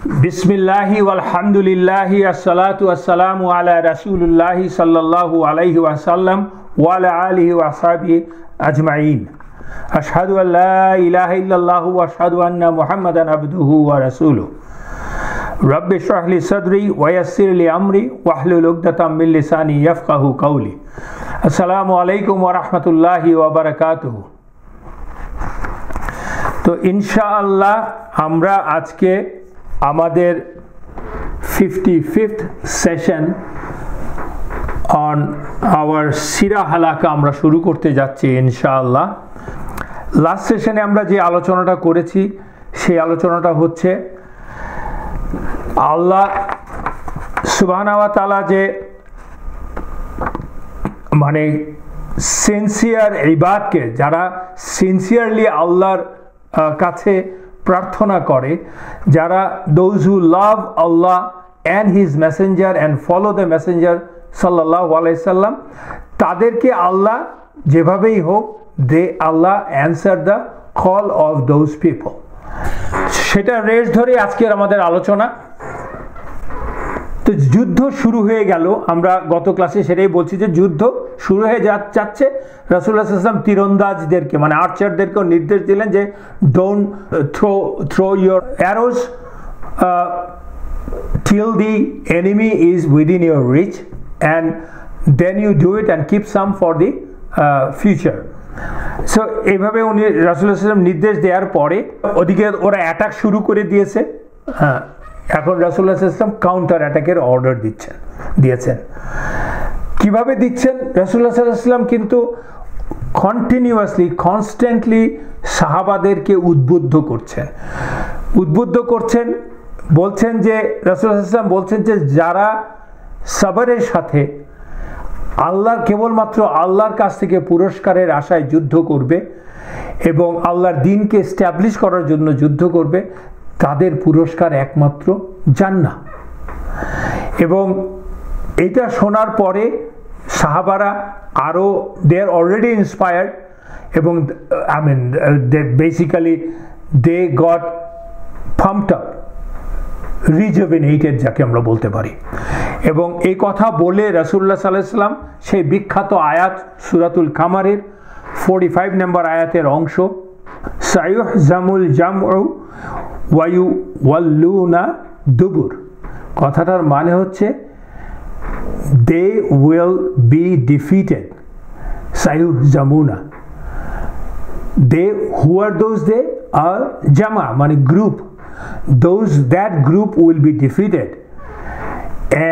बिस्मिल्लाहि वल्हम्दुलिल्लाहि अस्सलातु वस्सलामु अला रसूलिल्लाहि सल्लल्लाहु अलैहि वसल्लम व अला आलिहि व अस्हाबिहि अजमाइन। अशहदु अन ला इलाहा इल्लल्लाहु व अशहदु अन्ना मुहम्मदन अब्दुहु व रसूलुहु। रब्बि इश्रह ली सदरी व यस्सिर ली अमरी वहलुल उक़दतम मिन लिसानी यफ़क़हु क़ौली। अस्सलामु अलैकुम व रहमतुल्लाहि व बरकातुहु। तो इंशाअल्लाह আমরা আজকে আমাদের 55th সেশন অন আওয়ার সিরা হালাকা আমরা শুরু করতে যাচ্ছি ইনশাআল্লাহ। লাস্ট সেশনে আমরা যে আলোচনাটা করেছি সেই আলোচনাটা হচ্ছে আল্লাহ সুবহানাহু ওয়া তাআলা যে মানে সিনসিয়ার ইবাদকে যারা সিনসিয়ারলি আল্লাহর কাছে প্রার্থনা করে, যারা those who love Allah and his messenger and follow the messenger sallallahu alaihi wasallam, তাদেরকে আল্লাহ যেভাবেই হোক Allah answer the call of those people। সেটা রেশ ধরে আজকের আমাদের আলোচনা। তো যুদ্ধ শুরু হয়ে গেল, আমরা গত ক্লাসে সেটাই বলছি যে যুদ্ধ শুরু হয়ে যাচ্ছে। রাসূলুল্লাহ সাল্লাল্লাহু আলাইহি ওয়াসাল্লাম তীরন্দাজদেরকে মানে আর্চারদেরকেও নির্দেশ দিলেন যে don't throw your arrows till the enemy is within your reach and then you do it and keep some for the future। So এইভাবে উনি রাসূলুল্লাহ সাল্লাল্লাহু আলাইহি ওয়াসাল্লাম নির্দেশ দেওয়ার পরে ওদিকে ওরা অ্যাটাক শুরু করে দিয়েছে। হ্যাঁ, এখন রাসূলুল্লাহ সাল্লাল্লাহু আলাইহি ওয়াসাল্লাম কাউন্টার অ্যাটাকের অর্ডার দিয়েছেন। কিভাবে দিচ্ছেন? রাসূলুল্লাহ সাল্লাল্লাহু আলাইহি ওয়াসাল্লাম কিন্তু কন্টিনিউয়াসলি কনস্ট্যান্টলি সাহাবাদেরকে উদ্বুদ্ধ করছেন। বলছেন যে রাসূলুল্লাহ সাল্লাল্লাহু আলাইহি ওয়াসাল্লাম বলছেন যে যারা সবরের সাথে আল্লাহর কেবলমাত্র আল্লাহর কাছ থেকে পুরস্কারের আশায় যুদ্ধ করবে এবং আল্লাহর দ্বীনকে এস্টাবলিশ করার জন্য যুদ্ধ করবে, তাদের পুরস্কার একমাত্র জান্নাত। এবং এটা শোনার পরে সাহাবারা আরো দে আর অলরেডি ইন্সপায়ার্ড এবং basically they got pumped up, rejuvenated যাকে আমরা বলতে পারি। এবং এই কথা বলে রাসূলুল্লাহ সাল্লাল্লাহু আলাইহি ওয়াসাল্লাম সেই বিখ্যাত আয়াত সূরাতুল কামারের 45 নম্বর আয়াতের অংশ সায়ুহজামুল জামউ ওয়া ইউওয়াল্লুনা দুবুর, কথাটার মানে হচ্ছে they will be defeated। সায়ুহজামুনা, they who are those? They are jama মানে group, that group will be defeated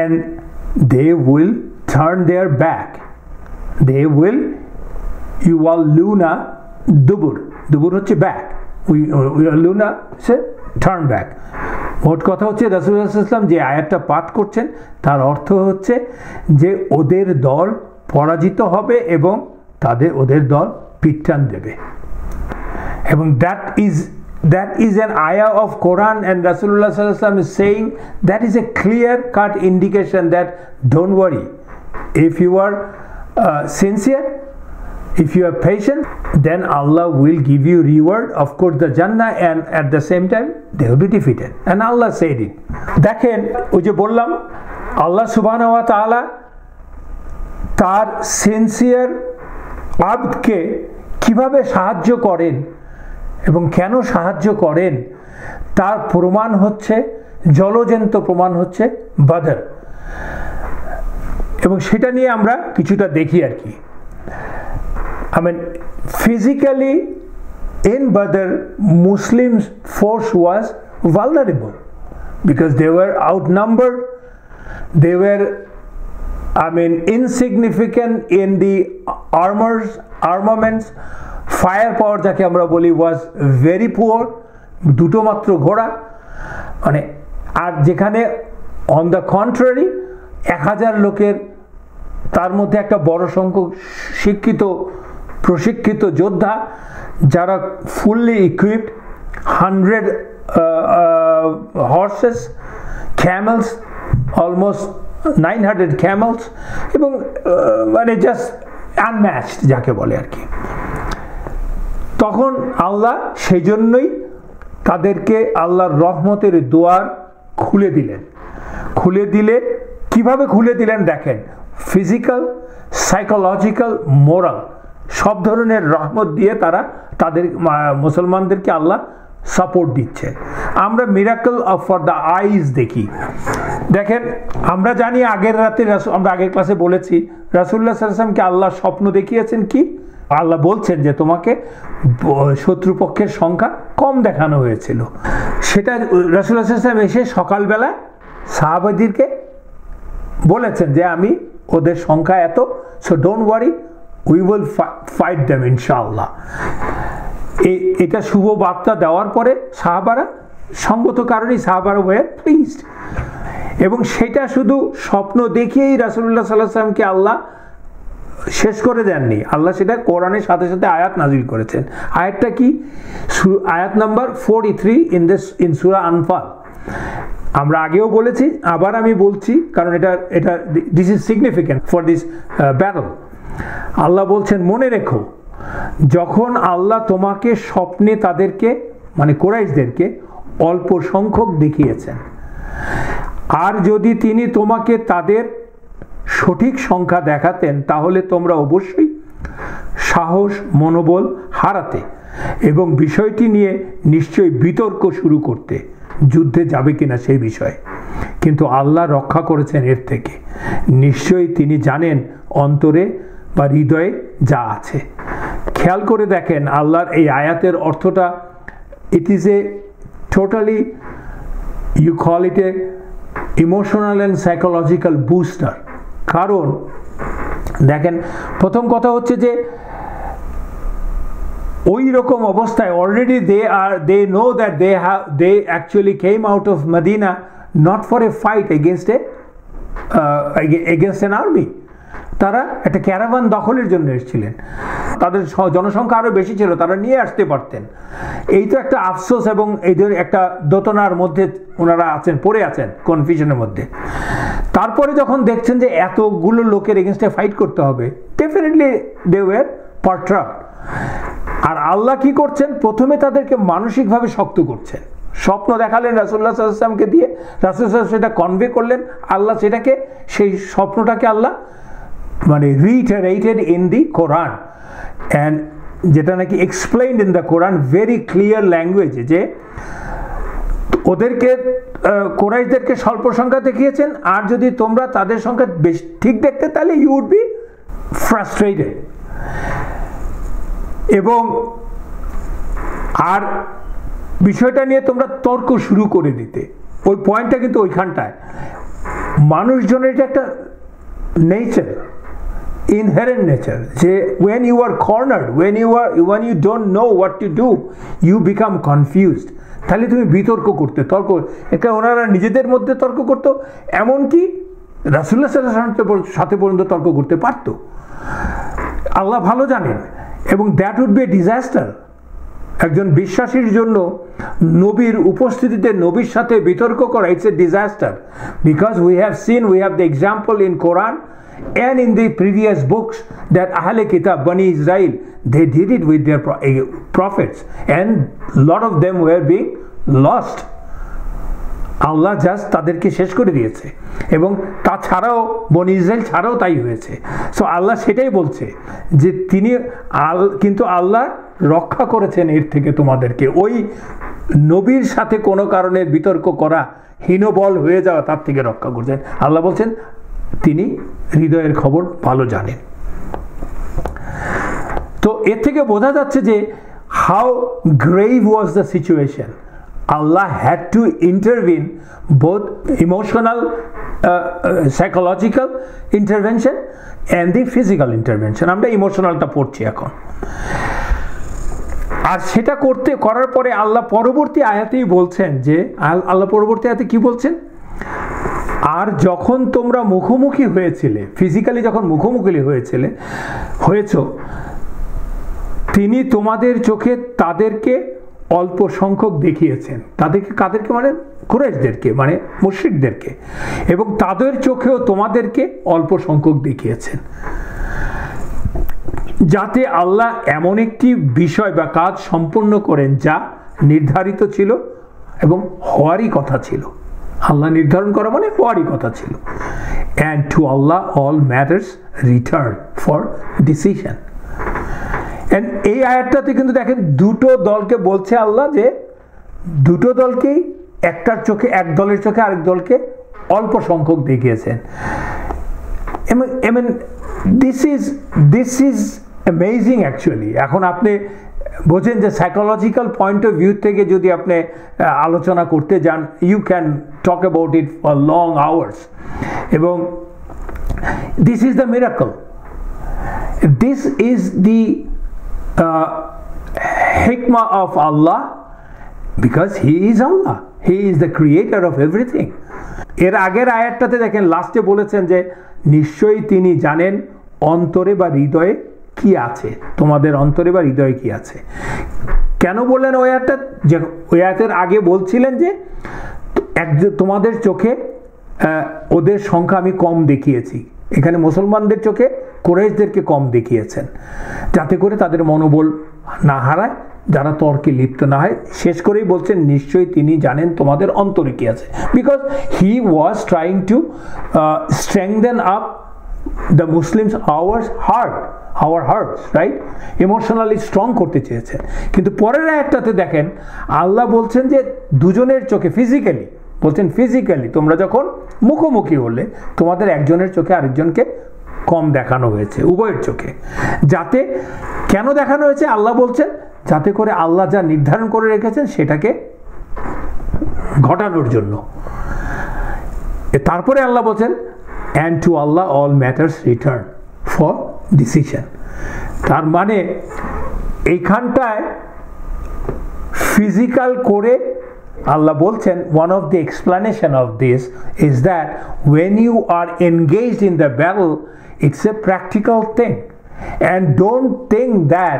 and they will turn their back, they will yuwalluna dubur হচ্ছে back, yuwalluna সে turn back। মোট কথা হচ্ছে রাসূলুল্লাহ সাল্লাল্লাহু আলাইহি ওয়াসাল্লাম যে আয়াতটা পাঠ করছেন তার অর্থ হচ্ছে যে ওদের দল পরাজিত হবে এবং ওদের দল পিটটান দেবে। এবং that is an ayah of Quran and Rasulullah sallallahu alaihi wasallam is saying that is a clear cut indication that don't worry, if you are sincere, if you are patient, then Allah will give you reward, of course the Jannah, and at the same time they will be defeated, and Allah said it। দেখেন ওই যে বললাম আল্লাহ সুবহানাহু ওয়া তাআলা তার sincere আবদকে কিভাবে সাহায্য করেন এবং কেন সাহায্য করেন তার প্রমাণ হচ্ছে, জলজন্ত প্রমাণ হচ্ছে বদর। এবং সেটা নিয়ে আমরা কিছুটা দেখি আর কি। I mean, physically in Badr, Muslims force was vulnerable because they were outnumbered, they were insignificant in the armaments, firepower যাকে আমরা বলি was very poor, দুটো মাত্র ঘোড়া মানে। আর যেখানে on the contrary 1000 লোকের, তার মধ্যে একটা বড় সংখ্যক প্রশিক্ষিত যোদ্ধা যারা fully equipped, 100 horses, camels, almost 900 camels, এবং মানে জাস্ট আনম্যাচড যাকে বলে আর কি। তখন আল্লাহ সেই জন্যই তাদেরকে আল্লাহর রহমতের দুয়ার খুলে দিলেন। খুলে দিলে কিভাবে খুলে দিলেন দেখেন, ফিজিক্যাল, সাইকোলজিক্যাল, মোরাল সব ধরনের রহমত দিয়ে তাদের মুসলমানদেরকে আল্লাহ সাপোর্ট দিচ্ছে। আমরা মিরাকল ফর দ্য আইজ দেখি। দেখেন, আমরা জানি আগের রাতে আমরা আগের ক্লাসে বলেছি রাসূলুল্লাহ সাল্লাল্লাহু আলাইহি ওয়াসাল্লামকে আল্লাহ স্বপ্ন দেখিয়েছেন কি? আল্লাহ বলছেন যে তোমাকে শত্রুপক্ষের সংখ্যা কম দেখানো হয়েছিল। সেটা রাসূলুল্লাহ সাল্লাল্লাহু আলাইহি ওয়াসাল্লাম এসে সকালবেলা সাহাবাদেরকে বলেছেন যে আমি ওদের সংখ্যা এত, so don't worry, we will fight them ইনশাআল্লাহ। এটা শুভ বার্তা দেওয়ার পরে সাহাবারা সঙ্গত কারণেই সাহাবারা ওয়ার প্লিজড। এবং সেটা শুধু স্বপ্ন দেখিয়েই রাসূলুল্লাহ সাল্লাল্লাহু আলাইহি ওয়াসাল্লামকে আল্লাহ শেষ করে দেননি, আল্লাহ সেটা কোরআনের সাথে সাথে আয়াত নাজিল করেছেন। আয়াতটা কি? আয়াত নাম্বার 43 ইন সূরা আনফাল। আমরা আগেও বলেছি, আবার আমি বলছি, কারণ এটা this is significant for this battle. Allah বলছেন, মনে রেখো যখন আল্লাহ তোমাকে স্বপ্নে তাদেরকে মানে কুরাইশদেরকে অল্প সংখ্যক দেখিয়েছেন, আর যদি তিনি তোমাকে তাদের সঠিক সংখ্যা দেখাতেন তাহলে তোমরা অবশ্যই সাহস মনোবল হারাতে এবং বিষয়টি নিয়ে নিশ্চয়ই বিতর্ক শুরু করতে, যুদ্ধে যাবে কিনা সেই বিষয়ে। কিন্তু আল্লাহ রক্ষা করেছেন এর থেকে। নিশ্চয়ই তিনি জানেন অন্তরে বা হৃদয়ে যা আছে। খেয়াল করে দেখেন আল্লাহর এই আয়াতের অর্থটা, it is a totally, you call it a emotional and psychological booster. কারণ দেখেন, প্রথম কথা হচ্ছে যে ওই রকম অবস্থায় already they know that they actually came out of Medina not for a fight against an army. তারা একটা ক্যারাভান দখলের জন্য এসেছিলেন। তাদের জনসংখ্যা আরো বেশি ছিল, তারা নিয়ে আসতে পারতেন। এই তো একটা আফসোস এবং এদের একটা দোতনার মধ্যে ওনারা আছেন, পড়ে আছেন কনফিউশনের মধ্যে। তারপরে যখন দেখছেন যে এতগুলো লোকের এগেনস্টে ফাইট করতে হবে, ডেফিনেটলি দে ওয়্যার পারট্রাপড। আর আল্লাহ কি করছেন? প্রথমে তাদেরকে মানসিকভাবে শক্ত করছেন। স্বপ্ন দেখালেন রাসূলুল্লাহ সাল্লাল্লাহু আলাইহি ওয়াসাল্লামকে দিয়ে, রাসূলুল্লাহ সাল্লাল্লাহু আলাইহি ওয়াসাল্লাম সেটা কনভে করলেন। আল্লাহ সেটাকে, সেই স্বপ্নটাকে আল্লাহ মানে reiterated in the Quran, and যেটা নাকি explained in the Quran very clear language, যে ওদেরকে কুরাইশদেরকে স্বল্প সংখ্যা দেখিয়েছেন, আর যদি তোমরা তাদের সংখ্যা বেশি ঠিক দেখতে তাহলে you would be frustrated। এবং আর বিষয়টা নিয়ে তোমরা তর্ক শুরু করে দিতে। ওই পয়েন্টটা কিন্তু ওইখানটায় মানুষজনের একটা নেচার, inherent nature, যে when you are cornered, when you don't know what to do, you become confused। তাহলে তুমি বিতর্ক করতে, তর্ক, এটা ওনারা নিজেদের মধ্যে তর্ক করতো, এমনকি রাসূলুল্লাহ সাল্লাল্লাহু আলাইহি ওয়াসাল্লামের সাথে পর্যন্ত তর্ক করতে পারতো। আল্লাহ ভালো জানেন, এবং that would be a disaster. একজন বিশ্বাসীর জন্য নবীর উপস্থিতিতে নবীর সাথে বিতর্ক করা, it's a disaster, because we have the example in Quran and in the previous books that Ahle Kitab, Bani Israel, they did it with their prophets, and lot of them were being lost. Allah just তাদেরকে শেষ করে দিয়েছে, এবং তাছাড়াও বনি ইসরাইল ছাড়াও তাই হয়েছে। সো আল্লাহ সেটাই বলছে যে তিনি কিন্তু আল্লাহ রক্ষা করেছেন এর থেকে তোমাদেরকে। ওই নবীর সাথে কোনো কারণে বিতর্ক করা, হীনবল হয়ে যাওয়া, তার থেকে রক্ষা করছেন। আল্লাহ বলছেন তিনি হৃদয়ের খবর ভালো জানেন। তো এর থেকে বোঝা যাচ্ছে যে how grave was the situation. Allah had to intervene both emotional, psychological intervention and the physical intervention. আমরা ইমোশনালটা পড়ছি এখন। আর সেটা করার পরে আল্লাহ পরবর্তী আয়াতেই বলছেন যে, আল্লাহ পরবর্তী আয়াতে কি বলছেন? আর যখন তোমরা মুখোমুখি হয়েছিলে, ফিজিক্যালি যখন মুখোমুখি হয়েছ, তিনি তোমাদের চোখে তাদেরকে অল্প সংখ্যক দেখিয়েছেন। কাদেরকে? মানে কুরাইশদেরকে, মানে মুশরিকদেরকে, এবং তাদের চোখেও তোমাদেরকে অল্প সংখ্যক দেখিয়েছেন, যাতে আল্লাহ এমন একটি বিষয় বা কাজ সম্পূর্ণ করেন যা নির্ধারিত ছিল এবং হওয়ারই কথা ছিল। আল্লাহ নির্ধারণ করা মানে হওয়ারই কথা ছিল। And to Allah all matters return for decision. And এই আয়াতটাতে কিন্তু দেখেন দুটো দলকে বলছে আল্লাহ, যে দুটো দলকেই একটার চোখে, এক দলের চোখে আরেক দলকে অল্প সংখ্যক দেখিয়েছেন। This is amazing actually. এখন আপনি বোঝেন যে সাইকোলজিক্যাল পয়েন্ট অফ ভিউ থেকে যদি আপনি আলোচনা করতে যান, you can talk about it for long hours. এবং this is the miracle, this is the হিকমা of Allah, because he is Allah, he is the creator of everything. এর আগের আয়াতটাতে দেখেন লাস্টে বলেছেন যে নিশ্চয়ই তিনি জানেন অন্তরে বা হৃদয়ে কি আছে, তোমাদের অন্তরে বা হৃদয়ে কি আছে। কেন বললেন ওই আয়াতটা? যে ওই আয়াতের আগে বলছিলেন যে তোমাদের চোখে ওদের সংখ্যা আমি কম দেখিয়েছি, এখানে মুসলমানদের চোখে কুরাইশদেরকে কম দেখিয়েছেন, যাতে করে তাদের মনোবল না হারায়, যারা তর্কে লিপ্ত না হয়। শেষ করেই বলছেন নিশ্চয়ই তিনি জানেন তোমাদের অন্তরে কি আছে, because he was trying to strengthen up the Muslims, our hearts, right? Emotionally strong করতে চেয়েছেন। কিন্তু পরের আয়াতটাতে দেখেন আল্লাহ বলছেন যে দুজনের চোখে ফিজিক্যালি, বলছেন ফিজিক্যালি তোমরা যখন মুখোমুখি হলে তোমাদের একজনের চোখে আরেকজনকে কম দেখানো হয়েছে, উভয়ের চোখে। যাতে কেন দেখানো হয়েছে আল্লাহ বলছেন, যাতে করে আল্লাহ যা নির্ধারণ করে রেখেছেন সেটাকে ঘটানোর জন্য। তারপরে আল্লাহ বলছেন and to Allah all matters return for decision। তার মানে এইখানটায় ফিজিক্যাল করে আল্লাহ বলছেন, one of the explanation of this is that when you are engaged in the battle, it's a practical thing, and don't think that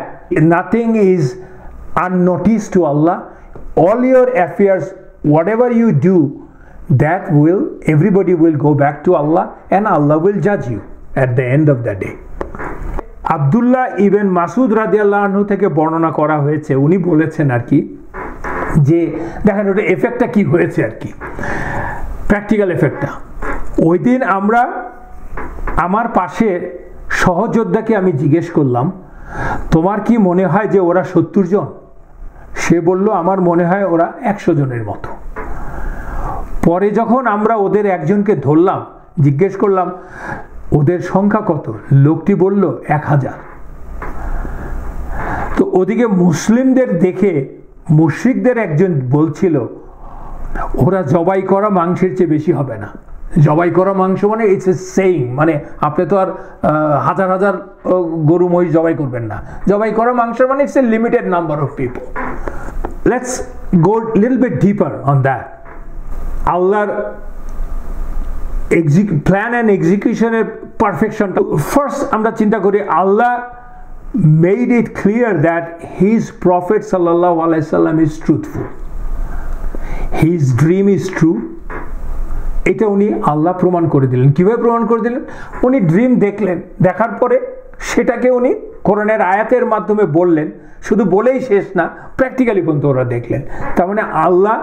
nothing is unnoticed to Allah. All your affairs, whatever you do, that will, everybody will go back to Allah and Allah will judge you at the end of the day। Abdullah ibn Masud রাদিয়াল্লাহু আনহু থেকে বর্ণনা করা হয়েছে, উনি বলেছেন আর কি, যে দেখেন ওটা এফেক্টটা কি হয়েছে আর কি, প্র্যাকটিক্যাল এফেক্টটা। ওই দিন আমার পাশে সহযোদ্ধাকে আমি জিজ্ঞেস করলাম, তোমার কি মনে হয় যে ওরা 70 জন? সে বলল আমার মনে হয় ওরা 100 জনের মতো। পরে যখন আমরা ওদের একজনকে ধরলাম, জিজ্ঞেস করলাম ওদের সংখ্যা কত, লোকটি বলল 1000। তো ওদিকে মুসলিমদের দেখে মুশরিকদের একজন বলছিল ওরা জবাই করা মাংসের চেয়ে বেশি হবে না। জবাই করা মাংস মানে ইটস এ সেইং, মানে আপনি তো আর হাজার হাজার গরু মহিষ জবাই করবেন না। জবাই করা মাংস মানে it's a limited number of people. Let's go little bit deeper on that. আল্লাহর প্ল্যান অ্যান্ড এক্সিকিউশনের পারফেকশনটা ফার্স্ট আমরা চিন্তা করি, আল্লাহ made it clear that his prophet sallallahu alaihi wasallam is truthful, his dream is true। এটা উনি আল্লাহ প্রমাণ করে দিলেন। কিভাবে প্রমাণ করে দিলেন? উনি ড্রিম দেখলেন, দেখার পরে সেটাকে উনি কোরআনের আয়াতের মাধ্যমে বললেন। শুধু বলেই শেষ না, প্র্যাকটিক্যালি পর্যন্ত ওরা দেখলেন। তার মানে আল্লাহ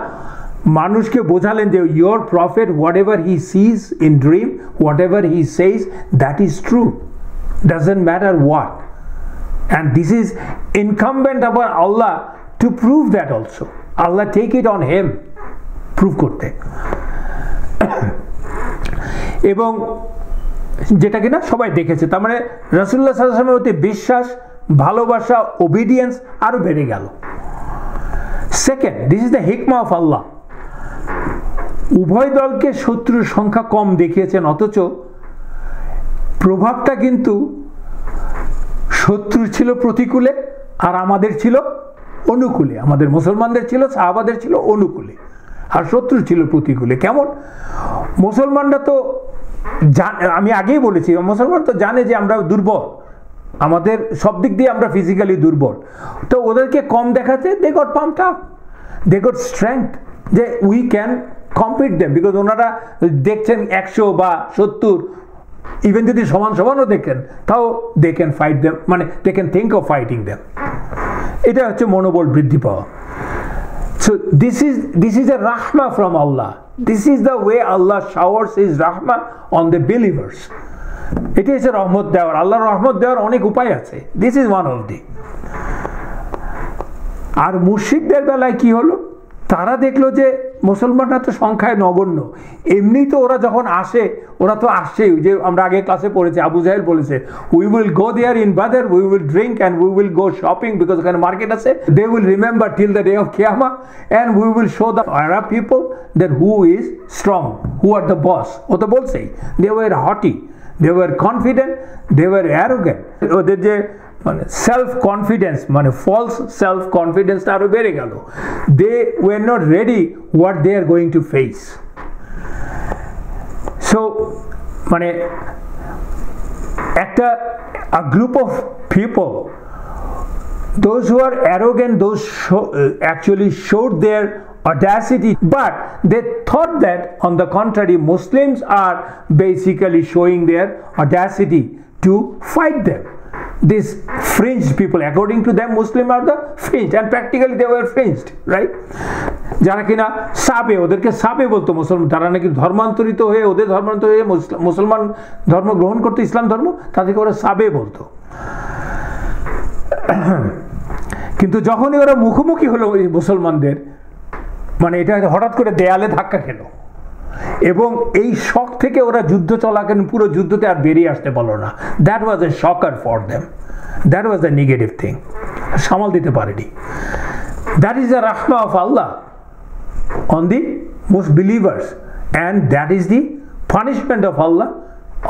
মানুষকে বোঝালেন যে your prophet whatever he sees in dream, whatever he says, that is true, doesn't matter what, and this is incumbent upon Allah to prove that also। Allah take it on him prove করতে। এবং যেটা কিনা সবাই দেখেছে, তার মানে রাসূলুল্লাহ সাল্লাল্লাহু আলাইহি ওয়াসাল্লামের প্রতি বিশ্বাস, ভালোবাসা, ওবিডিয়েন্স আরো বেড়ে গেল। সেকেন্ড, দিস ইজ দ্য হিকমা অফ আল্লাহ। উভয় দলকে শত্রুর সংখ্যা কম দেখিয়েছেন, অথচ প্রভাবটা কিন্তু শত্রু ছিল প্রতিকূলে আর আমাদের ছিল অনুকূলে। আমাদের মুসলমানদের ছিল, সাহাবাদের ছিল অনুকূলে, আর শত্রু ছিল প্রতিকূলে। কেমন? মুসলমানরা তো আমি আগেই বলেছি, মুসলমান তো জানে যে আমরা দুর্বল, আমাদের সব দিক দিয়ে আমরা ফিজিক্যালি দুর্বল। তো ওদেরকে কম দেখাতে they got pumped up, they got strength, যে we can compete them, because ওনারা দেখছেন 100 বা 70, ইভেন যদি সমান সমানও দেখেন তাও দে ক্যান ফাইট দেম, মানে they can think of fighting them. এটা হচ্ছে মনোবল বৃদ্ধি পাওয়া। So this is a rahmah from Allah. This is the way Allah showers His rahmah on the believers. It is a rahmat দেওয়ার, আল্লাহর রহমত দেওয়ার অনেক উপায় আছে. This is one of the. আর মুশরিকদের বেলায় কি হলো, তারা দেখলো যে মুসলমানরা তো সংখ্যায় নগণ্য, এমনি তো ওরা যখন আসে, ওরা তো আসছেই, যে আমরা আগে ক্লাসে পড়েছি, আবু জাহেল বলেছে we will go there in Badr, we will drink and we will go shopping, because ওখানে মার্কেট আছে, they will remember till the day of কিয়ামা and we will show the Arab people that who is strong, who are the boss. ও তো বলছেই, they were haughty, they were confident, they were arrogant. ওদের যে মানে self confidence, মানে false self কনফিডেন্সটা আরো বেড়ে গেল। They were not ready what they are going to face. So মানে একটা group of people, those who are arrogant, those actually showed their audacity, but they thought that on the contrary Muslims are basically showing their audacity to fight them. These fringed people, according to them, Muslims are the fringed, and practically they were fringed, right? যারা কিনা সাবে, ওদেরকে সাবে বলতো মুসলমান, তারা নাকি ধর্মান্তরিত হয়ে, ওদের ধর্মান্তরিত হয়ে মুসলমান ধর্ম গ্রহণ করতো, ইসলাম ধর্ম, তাদেরকে ওরা সাবে বলতো। কিন্তু যখনই ওরা মুখোমুখি হলো ওই মুসলমানদের, মানে এটা হঠাৎ করে দেয়ালে ধাক্কা খেল, এবং এই শক থেকে ওরা যুদ্ধ চলাকালীন পুরো যুদ্ধতে আর বেরিয়ে আসতে পারলো না। That was a shocker for them, that was a negative thing, সামাল দিতে পারেনি। দ্যাট ইজ দ্য রাহমা of Allah on the most believers, and that is the punishment of Allah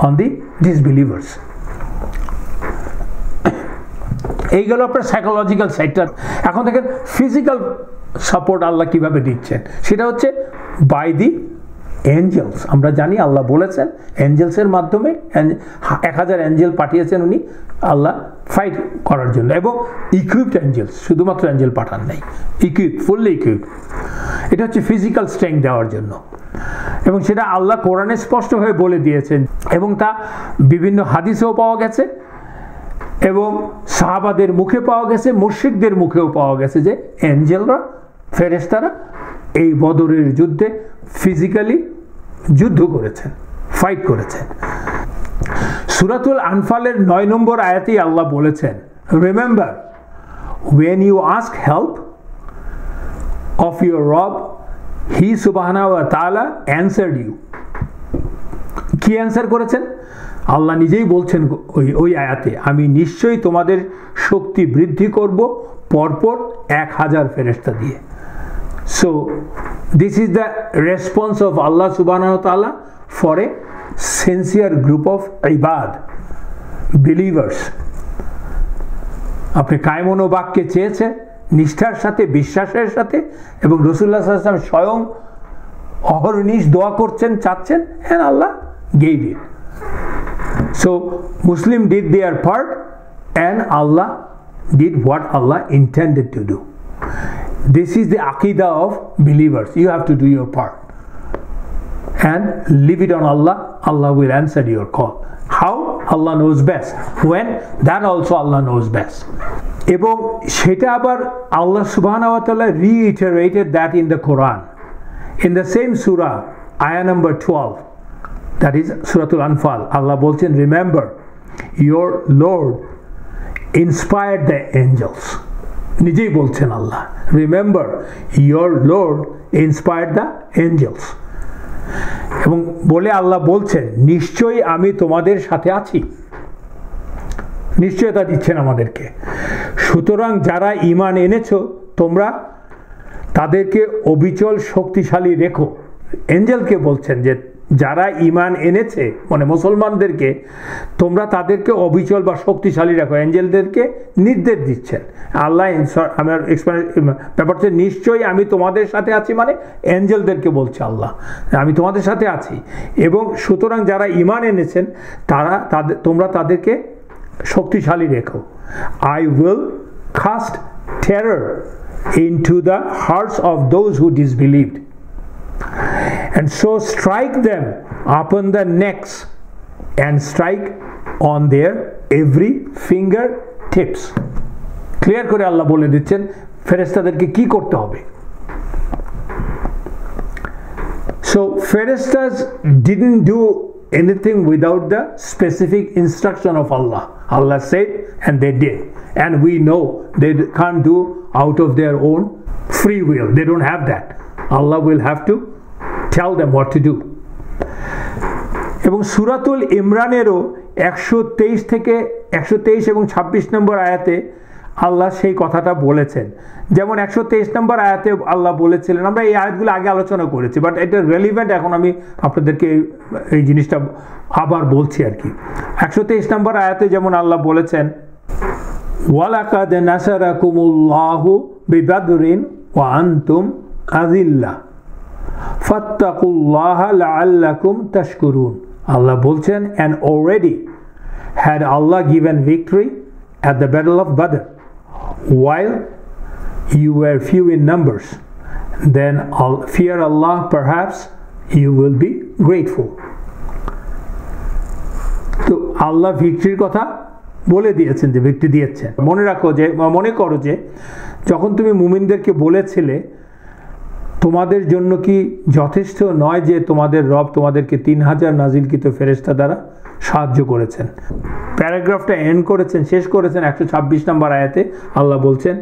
on the disbelievers. এই গেল আপনার সাইকোলজিক্যাল সাইডটা। এখন দেখেন ফিজিক্যাল সাপোর্ট আল্লাহ কিভাবে দিচ্ছেন, সেটা হচ্ছে বাই দি এঞ্জেলস। আমরা জানি আল্লাহ বলেছেন এঞ্জেলসের মাধ্যমে 1000 এঞ্জেল পাঠিয়েছেন উনি আল্লাহ ফাইট করার জন্য, এবং ইকুইপড এঞ্জেলস, শুধুমাত্র এঞ্জেল পাঠান নাই, ইকুইপড, ফুললি ইকুইপড। এটা হচ্ছে ফিজিক্যাল স্ট্রেংথ দেওয়ার জন্য, এবং সেটা আল্লাহ কোরআনে স্পষ্টভাবে বলে দিয়েছেন, এবং তা বিভিন্ন হাদিসেও পাওয়া গেছে, এবং সাহাবাদের মুখে পাওয়া গেছে, মুশরিকদের মুখেও পাওয়া গেছে যে এঞ্জেলরা, ফেরেশতারা এই বদরের যুদ্ধে ফিজিক্যালি যুদ্ধ করেছেন, ফাইট করেছেন। সূরাতুল আনফালের 9 নম্বর আয়াতেই আল্লাহ বলেছেন, remember when you ask help of your Rabb, he subhanahu wa ta'ala answered you. কি অ্যান্সার করেছেন? আল্লাহ নিজেই বলছেন ওই আয়াতে, আমি নিশ্চয়ই তোমাদের শক্তি বৃদ্ধি করব পরপর 1000 ফেরেশতা দিয়ে। So this is the response of Allah subhanahu wa ta'ala for a sincere group of ibad, believers. আপনি কায়মন বাক্যে চেয়েছেন, নিষ্ঠার সাথে, বিশ্বাসের সাথে, এবং রাসূলুল্লাহ সাল্লাল্লাহু আলাইহি ওয়াসাল্লাম স্বয়ং অহরনিশ দোয়া করছেন, চাচ্ছেন, and Allah gave it. So Muslim did their part, and Allah did what Allah intended to do. This is the aqidah of believers. You have to do your part and leave it on Allah. Allah will answer your call. How? Allah knows best. When? That also Allah knows best. এবং সেটা আবার Allah subhanahu wa ta'ala reiterated that in the Quran. In the same surah, ayah number 12, that is Suratul Anfal, Allah বলছেন, remember your Lord inspired the angels. নিজেই বলছেন Allah, remember your Lord inspired the angels, এবং বলে আল্লাহ বলছেন নিশ্চয়ই আমি তোমাদের সাথে আছি, নিশ্চয়তা দিচ্ছেন আমাদেরকে। সুতরাং যারা ঈমান এনেছো তোমরা তাদেরকে অবিচল শক্তিশালী রেখো। এঞ্জেলকে বলছেন যে যারা ঈমান এনেছে, মানে মুসলমানদেরকে, তোমরা তাদেরকে অবিচল বা শক্তিশালী রাখো। এঞ্জেলদেরকে নির্দেশ দিচ্ছেন আল্লাহ। আমার ব্যাপার হচ্ছে নিশ্চয়ই আমি তোমাদের সাথে আছি, মানে এঞ্জেলদেরকে বলছে আল্লাহ আমি তোমাদের সাথে আছি, এবং সুতরাং যারা ঈমান এনেছেন তোমরা তাদেরকে শক্তিশালী রেখো। I will cast terror into the hearts of those who disbelieved, and so strike them upon the necks and strike on their every finger tips. Clear করে আল্লাহ বলে দিচ্ছেন ফেরেশতাদেরকে কি করতে হবে। So Ferestas didn't do anything without the specific instruction of Allah. Allah said and they did, and we know they can't do out of their own free will. They don't have that. Allah will have to tell them what to do. এবং সূরাতুল ইমরানেরও 123 থেকে 123 এবং 26 নম্বর আয়াতে আল্লাহ সেই কথাটা বলেছেন। যেমন 123 নম্বর আয়াতে আল্লাহ বলেছিলেন, আমরা এই আয়াতগুলো আগে আলোচনা করেছি, বাট এটা রেলিভেন্ট, এখন আমি আপনাদেরকে এই জিনিসটা আবার বলছি আর কি। 123 নম্বর আয়াতে যেমন আল্লাহ বলেছেন, ওয়ালাকাদ নাসারাকুমুল্লাহু বিবাদরিন ওয়া আনতুম আযিল্লা ফাত্তাকুল্লাহা লাআল্লাকুম তাশকুরুন। আল্লাহ বলছেন, and already had Allah given victory at the battle of Badr while you were few in numbers, then fear Allah, perhaps you will be grateful. তো আল্লাহ ভিক্টরির কথা বলে দিয়েছেন যে ভিক্টরি দিয়েছেন। মনে করো যে যখন তুমি মুমিনদেরকে বলেছিলে তোমাদের জন্য কি যথেষ্ট নয় যে তোমাদের রব তোমাদেরকে 3000 নাজিলকৃত ফেরেশতা দ্বারা সাহায্য করেছেন। প্যারাগ্রাফটা এন্ড করেছেন, শেষ করেছেন 126 নম্বর আয়াতে। আল্লাহ বলছেন,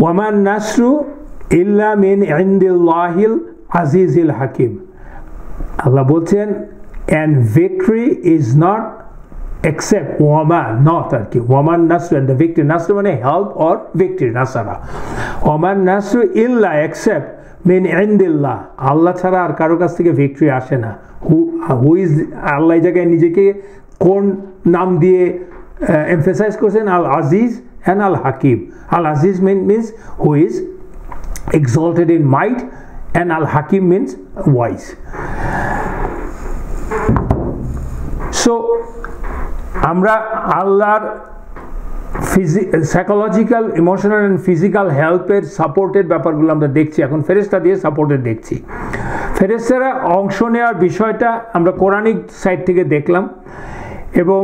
ওয়ামান নাসরু ইল্লা মিন ইনদিল্লাহিল আজিজিল হাকিম। আল্লাহ বলছেন, and victory is not except ওয়ামান, not আর কি, ওয়ামান নাসরু, and the victory, নাসরু মানে help or victory, নাসারা। ওয়ামান নাসরু ইল্লা except মিন ইনদিল্লাহ, আল্লাহ ছাড়া আর কারো কাছ থেকে ভিক্টরি আসে না। হু ইজ, আল্লাহ এই জায়গায় নিজেকে কোন নাম দিয়ে এমফেসাইজ করছেন? Al Aziz and Al Hakim. Al Aziz means who is exalted in might, and al hakim means wise. So আমরা আল্লাহর সাইকোলজিক্যাল, ইমোশনাল অ্যান্ড ফিজিক্যাল হেল্পের সাপোর্টের ব্যাপারগুলো আমরা দেখছি, এখন ফেরেশতা দিয়ে সাপোর্টের দেখছি। ফেরেশতারা অংশ নেওয়ার বিষয়টা আমরা কোরআনিক সাইড থেকে দেখলাম, এবং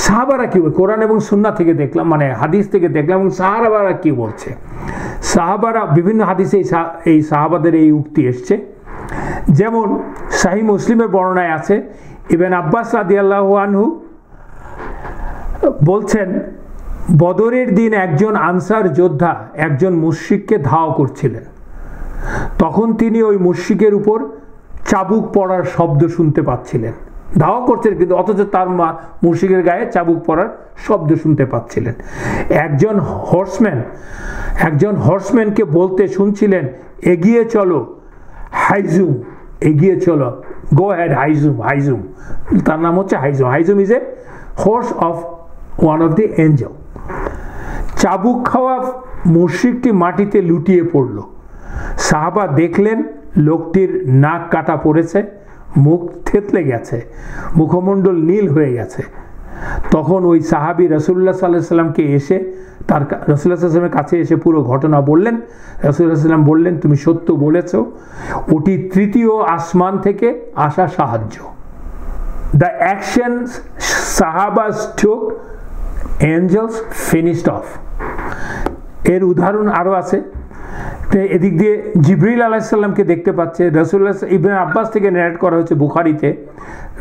সাহাবারা কী বলে, কোরআন এবং সুন্নাহ থেকে দেখলাম, মানে হাদিস থেকে দেখলাম, এবং সাহাবারা কী বলছে। সাহাবারা বিভিন্ন হাদিসে এই সাহাবাদের এই উক্তি এসছে। যেমন সহিহ মুসলিমের বর্ণনায় আছে, ইবনে আব্বাস রাদিয়াল্লাহু আনহু বলছেন, বদরের দিন একজন আনসার যোদ্ধা একজন মুশরিককে ধাওয়া করছিলেন। তখন তিনি ওই মুশরিকের উপর চাবুক পড়ার শব্দ শুনতে পাচ্ছিলেন। ধাওয়া করছিলেন কিন্তু অথচ তার মুশরিকের গায়ে চাবুক পড়ার শব্দ শুনতে পাচ্ছিলেন। একজন হর্সম্যানকে বলতে শুনছিলেন, এগিয়ে চলো হাইজুম, এগিয়ে চলো, গো হ্যাড হাইজুম। তার নাম হচ্ছে Haizum. Haizum is a horse of one of the angel. চাবুক খাওয়া মুশরিকটি মাটিতে লুটিয়ে পড়ল। সাহাবা দেখলেন লোকটির নাক কাটা পড়েছে, মুখ থেতলে গেছে, মুখমণ্ডল নীল হয়ে গেছে। তখন ওই সাহাবী রাসূলুল্লাহ সাল্লাল্লাহু আলাইহি সাল্লামকে এসে তার রাসূলুল্লাহ সাল্লাল্লাহু আলাইহি সাল্লামের কাছে এসে পুরো ঘটনা বললেন। রাসূলুল্লাহ সাল্লাল্লাহু আলাইহি সাল্লাম বললেন, তুমি সত্য বলেছ, ওটি তৃতীয় আসমান থেকে আসা সাহায্য। The actions Sahabas took, angels finished off. এর উদাহরণ আরও আছে। এদিক দিয়ে জিবরিল আলাইহিস সালামকে দেখতে পাচ্ছে। রাসূলুল্লাহ ইবনে আব্বাস থেকে ন্যারেট করা হচ্ছে বুখারীতে।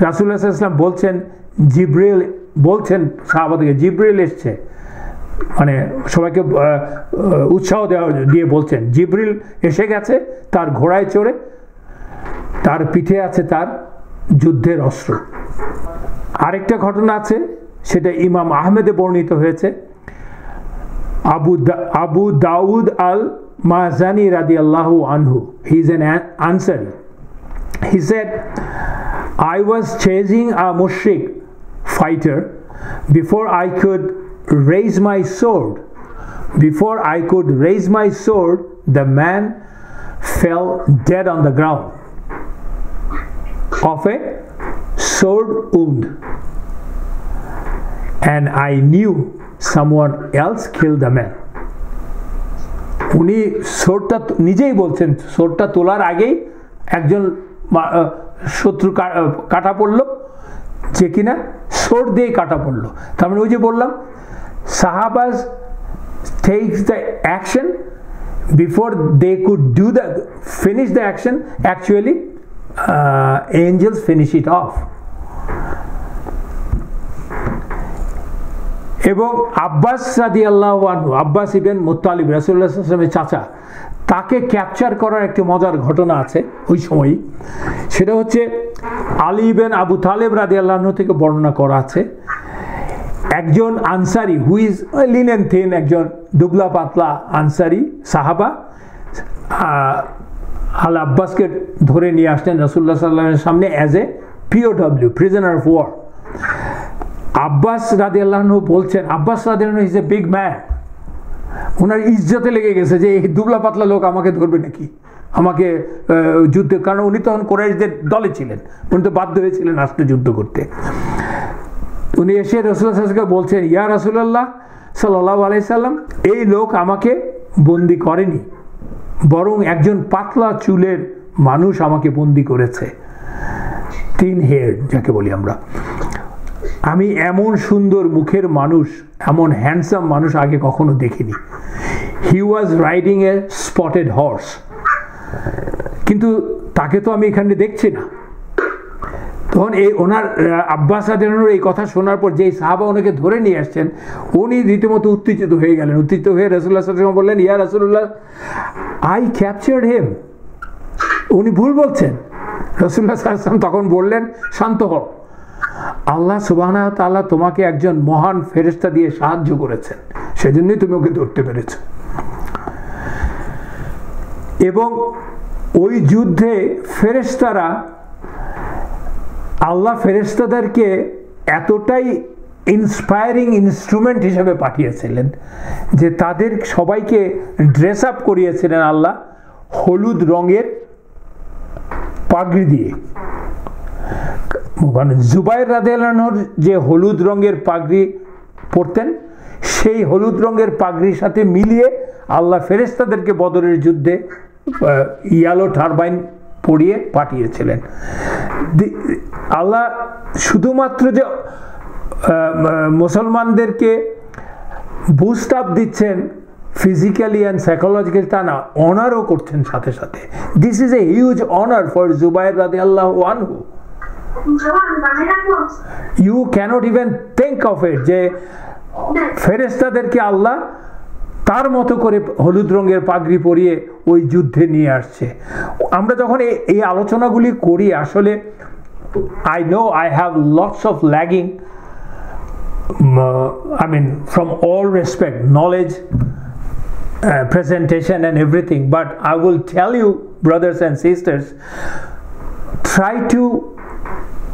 রাসূলুল্লাহ সাল্লাল্লাহু আলাইহি ওয়াসাল্লাম বলছেন, জিবরিল বলছেন সাহাবাদেরকে, জিবরিল এসছে, মানে সবাইকে উৎসাহ দিয়ে বলছেন, জিবরিল এসে গেছে তার ঘোড়ায় চড়ে, তার পিঠে আছে তার যুদ্ধের অস্ত্র। আরেকটা ঘটনা আছে, সেটা ইমাম আহমেদে বর্ণিত হয়েছে। আবু দাউদ আল মাজানি রাদিয়াল্লাহু আনহু, he is an Ansari. He said, I was chasing a mushrik fighter. Before I could raise my sword, the man fell dead on the ground of a sword wound, and I knew someone else killed the man. উনি সোরটা নিজেই বলছেন, সোরটা তোলার আগেই একজন শত্রু কাটা পড়ল, যে কিনা সোর দিয়ে কাটা পড়লো। তার মানে ওই যে বললাম, সাহাবাস takes the action before they could finish the action, actually angels finish it off. এবং আব্বাস রাদিয়াল্লাহু আনহু, আব্বাস ইবনে মুত্তালিব রাসূলুল্লাহ সাল্লাল্লাহু আলাইহি ওয়াসাল্লামের চাচা, তাকে ক্যাপচার করার একটি মজার ঘটনা আছে ওই সময়ই। সেটা হচ্ছে আলী ইবনে আবু তালেব রাদিয়াল্লাহু আনহু থেকে বর্ণনা করা আছে, একজন Ansari who is linen thin, একজন দুবলা পাতলা আনসারি সাহাবা আল আব্বাসকে ধরে নিয়ে আসলেন রাসূলুল্লাহ সাল্লাল্লাহু আলাইহি ওয়াসাল্লামের সামনে as a POW, prisoner of war. Abbas রাদিয়াল্লাহু আনহু বলছেন, আব্বাস রাদিয়াল্লাহু আনহু ইজ এ বিগ ম্যান, ওনার ইজ্জতে লেগে গেছে যে এই দুবলা পাতলা লোক আমাকে ধরবে নাকি, আমাকে যুদ্ধে, কারণ উনি তখন কুরাইশদের দলে ছিলেন, উনি তো বাধ্য হয়েছিলেন আসতে যুদ্ধ করতে। উনি এসে রাসূলুল্লাহ সাল্লাল্লাহু আলাইহি ওয়াসাল্লামকে বলছেন, ইয়া রাসূলুল্লাহ সাল্লাল্লাহু আলাইহি সাল্লাম, এই লোক আমাকে বন্দি করেনি, বরং একজন পাতলা চুলের মানুষ আমাকে বন্দি করেছে, তিন হেড যাকে বলি আমরা। আমি এমন সুন্দর মুখের মানুষ, এমন হ্যান্ডসাম মানুষ আগে কখনো দেখিনি। হি ওয়াজ রাইডিং এ স্পটেড হর্স, কিন্তু তাকে তো আমি এখানে দেখছি না। তখন এই ওনার আব্বাস রাদিয়াল্লাহু আনহু এই কথা শোনার পর যেই সাহাবা ওনাকে ধরে নিয়ে আসছেন, উনি রীতিমতো উত্তেজিত হয়ে গেলেন। উত্তেজিত হয়ে রাসূলুল্লাহ সাল্লাল্লাহু আলাইহি ওয়াসাল্লাম বললেন, ইয়া রাসূলুল্লাহ, আই ক্যাপচার্ড হিম, উনি ভুল বলছেন। রাসূলুল্লাহ সাল্লাল্লাহু আলাইহি ওয়াসাল্লাম তখন বললেন, শান্ত হও, আল্লাহ সুবহানাহু ওয়া তাআলা তোমাকে একজন মহান ফেরেশতা দিয়ে সাহায্য করেছেন, সেজন্যই তুমি ওকে ধরতে পেরেছো। এবং ওই যুদ্ধে ফেরেশতারা, আল্লাহ ফেরেশতাদেরকে এতটাই ইন্সপায়ারিং ইনস্ট্রুমেন্ট হিসেবে পাঠিয়েছিলেন যে তাদের সবাইকে ড্রেস আপ করিয়েছিলেন আল্লাহ হলুদ রঙের পাগড়ি দিয়ে। জুবাইর রাদিয়াল্লাহু আনহুর যে হলুদ রঙের পাগড়ি পরতেন, সেই হলুদ রঙের পাগড়ির সাথে মিলিয়ে আল্লাহ ফেরেশতাদেরকে বদরের যুদ্ধে ইয়েলো টারবাইন পরিয়ে পাঠিয়েছিলেন। আল্লাহ শুধুমাত্র যে মুসলমানদেরকে বুস্ট আপ দিচ্ছেন ফিজিক্যালি অ্যান্ড সাইকোলজিক্যালি, তা না, অনারও করছেন সাথে সাথে। This is a huge honour for Zubair রাদিয়াল্লাহু আনহু। You can't even think of it যে ফেরেশতাদেরকে আল্লাহ তার মতো করে হলুদ রঙের পাগড়ি পরিয়ে ওই যুদ্ধে নিয়ে আসছে। আমরা যখন এই আলোচনাগুলি করি, আসলে I know I have lots of lagging, I mean from all respect, knowledge, presentation and everything, but I will tell you, brothers and sisters, try to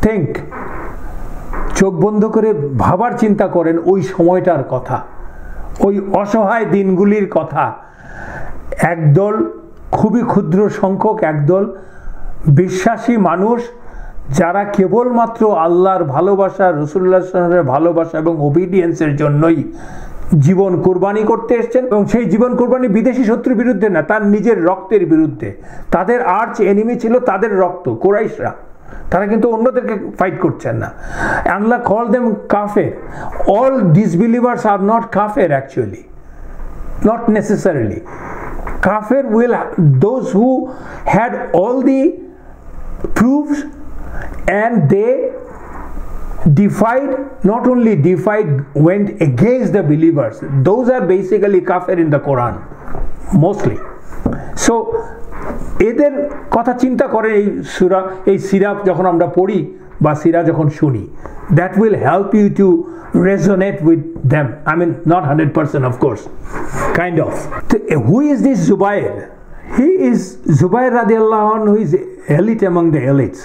think, চোখ বন্ধ করে ভাবার চিন্তা করেন ওই সময়টার কথা, ওই অসহায় দিনগুলির কথা। একদল খুবই ক্ষুদ্র সংখ্যক, একদল বিশ্বাসী মানুষ যারা কেবলমাত্র আল্লাহর ভালোবাসা, রাসূলুল্লাহ সাল্লাল্লাহু আলাইহি ওয়াসাল্লামের ভালোবাসা এবং ওবিডিয়েন্সের জন্যই জীবন কুরবানি করতে এসেছেন। এবং সেই জীবন কুরবানি বিদেশি শত্রুর বিরুদ্ধে না, তার নিজের রক্তের বিরুদ্ধে। তাদের আর্চ এনিমি ছিল তাদের রক্ত, কুরাইশরা। তারা কিন্তু অন্যদেরকে ফাইট করছেন না। আল্লাহ কল দেম কাফের। অল ডিসবিলিভার্স আর নট কাফের অ্যাকচুয়ালি, নট নেসেসারিলি। কাফের will those who had all the proofs and they defied, not only defied, went against the believers. Those are basically kafir in the Quran mostly. So এদের কথা চিন্তা করে এই সূরা, এই সিরা যখন আমরা পড়ি বা সিরা যখন শুনি, that will help you to resonate with them. I mean not 100% of course, kind of. So, who is this Zubair? He is Zubair radiallahu anhu, is elite among the elites.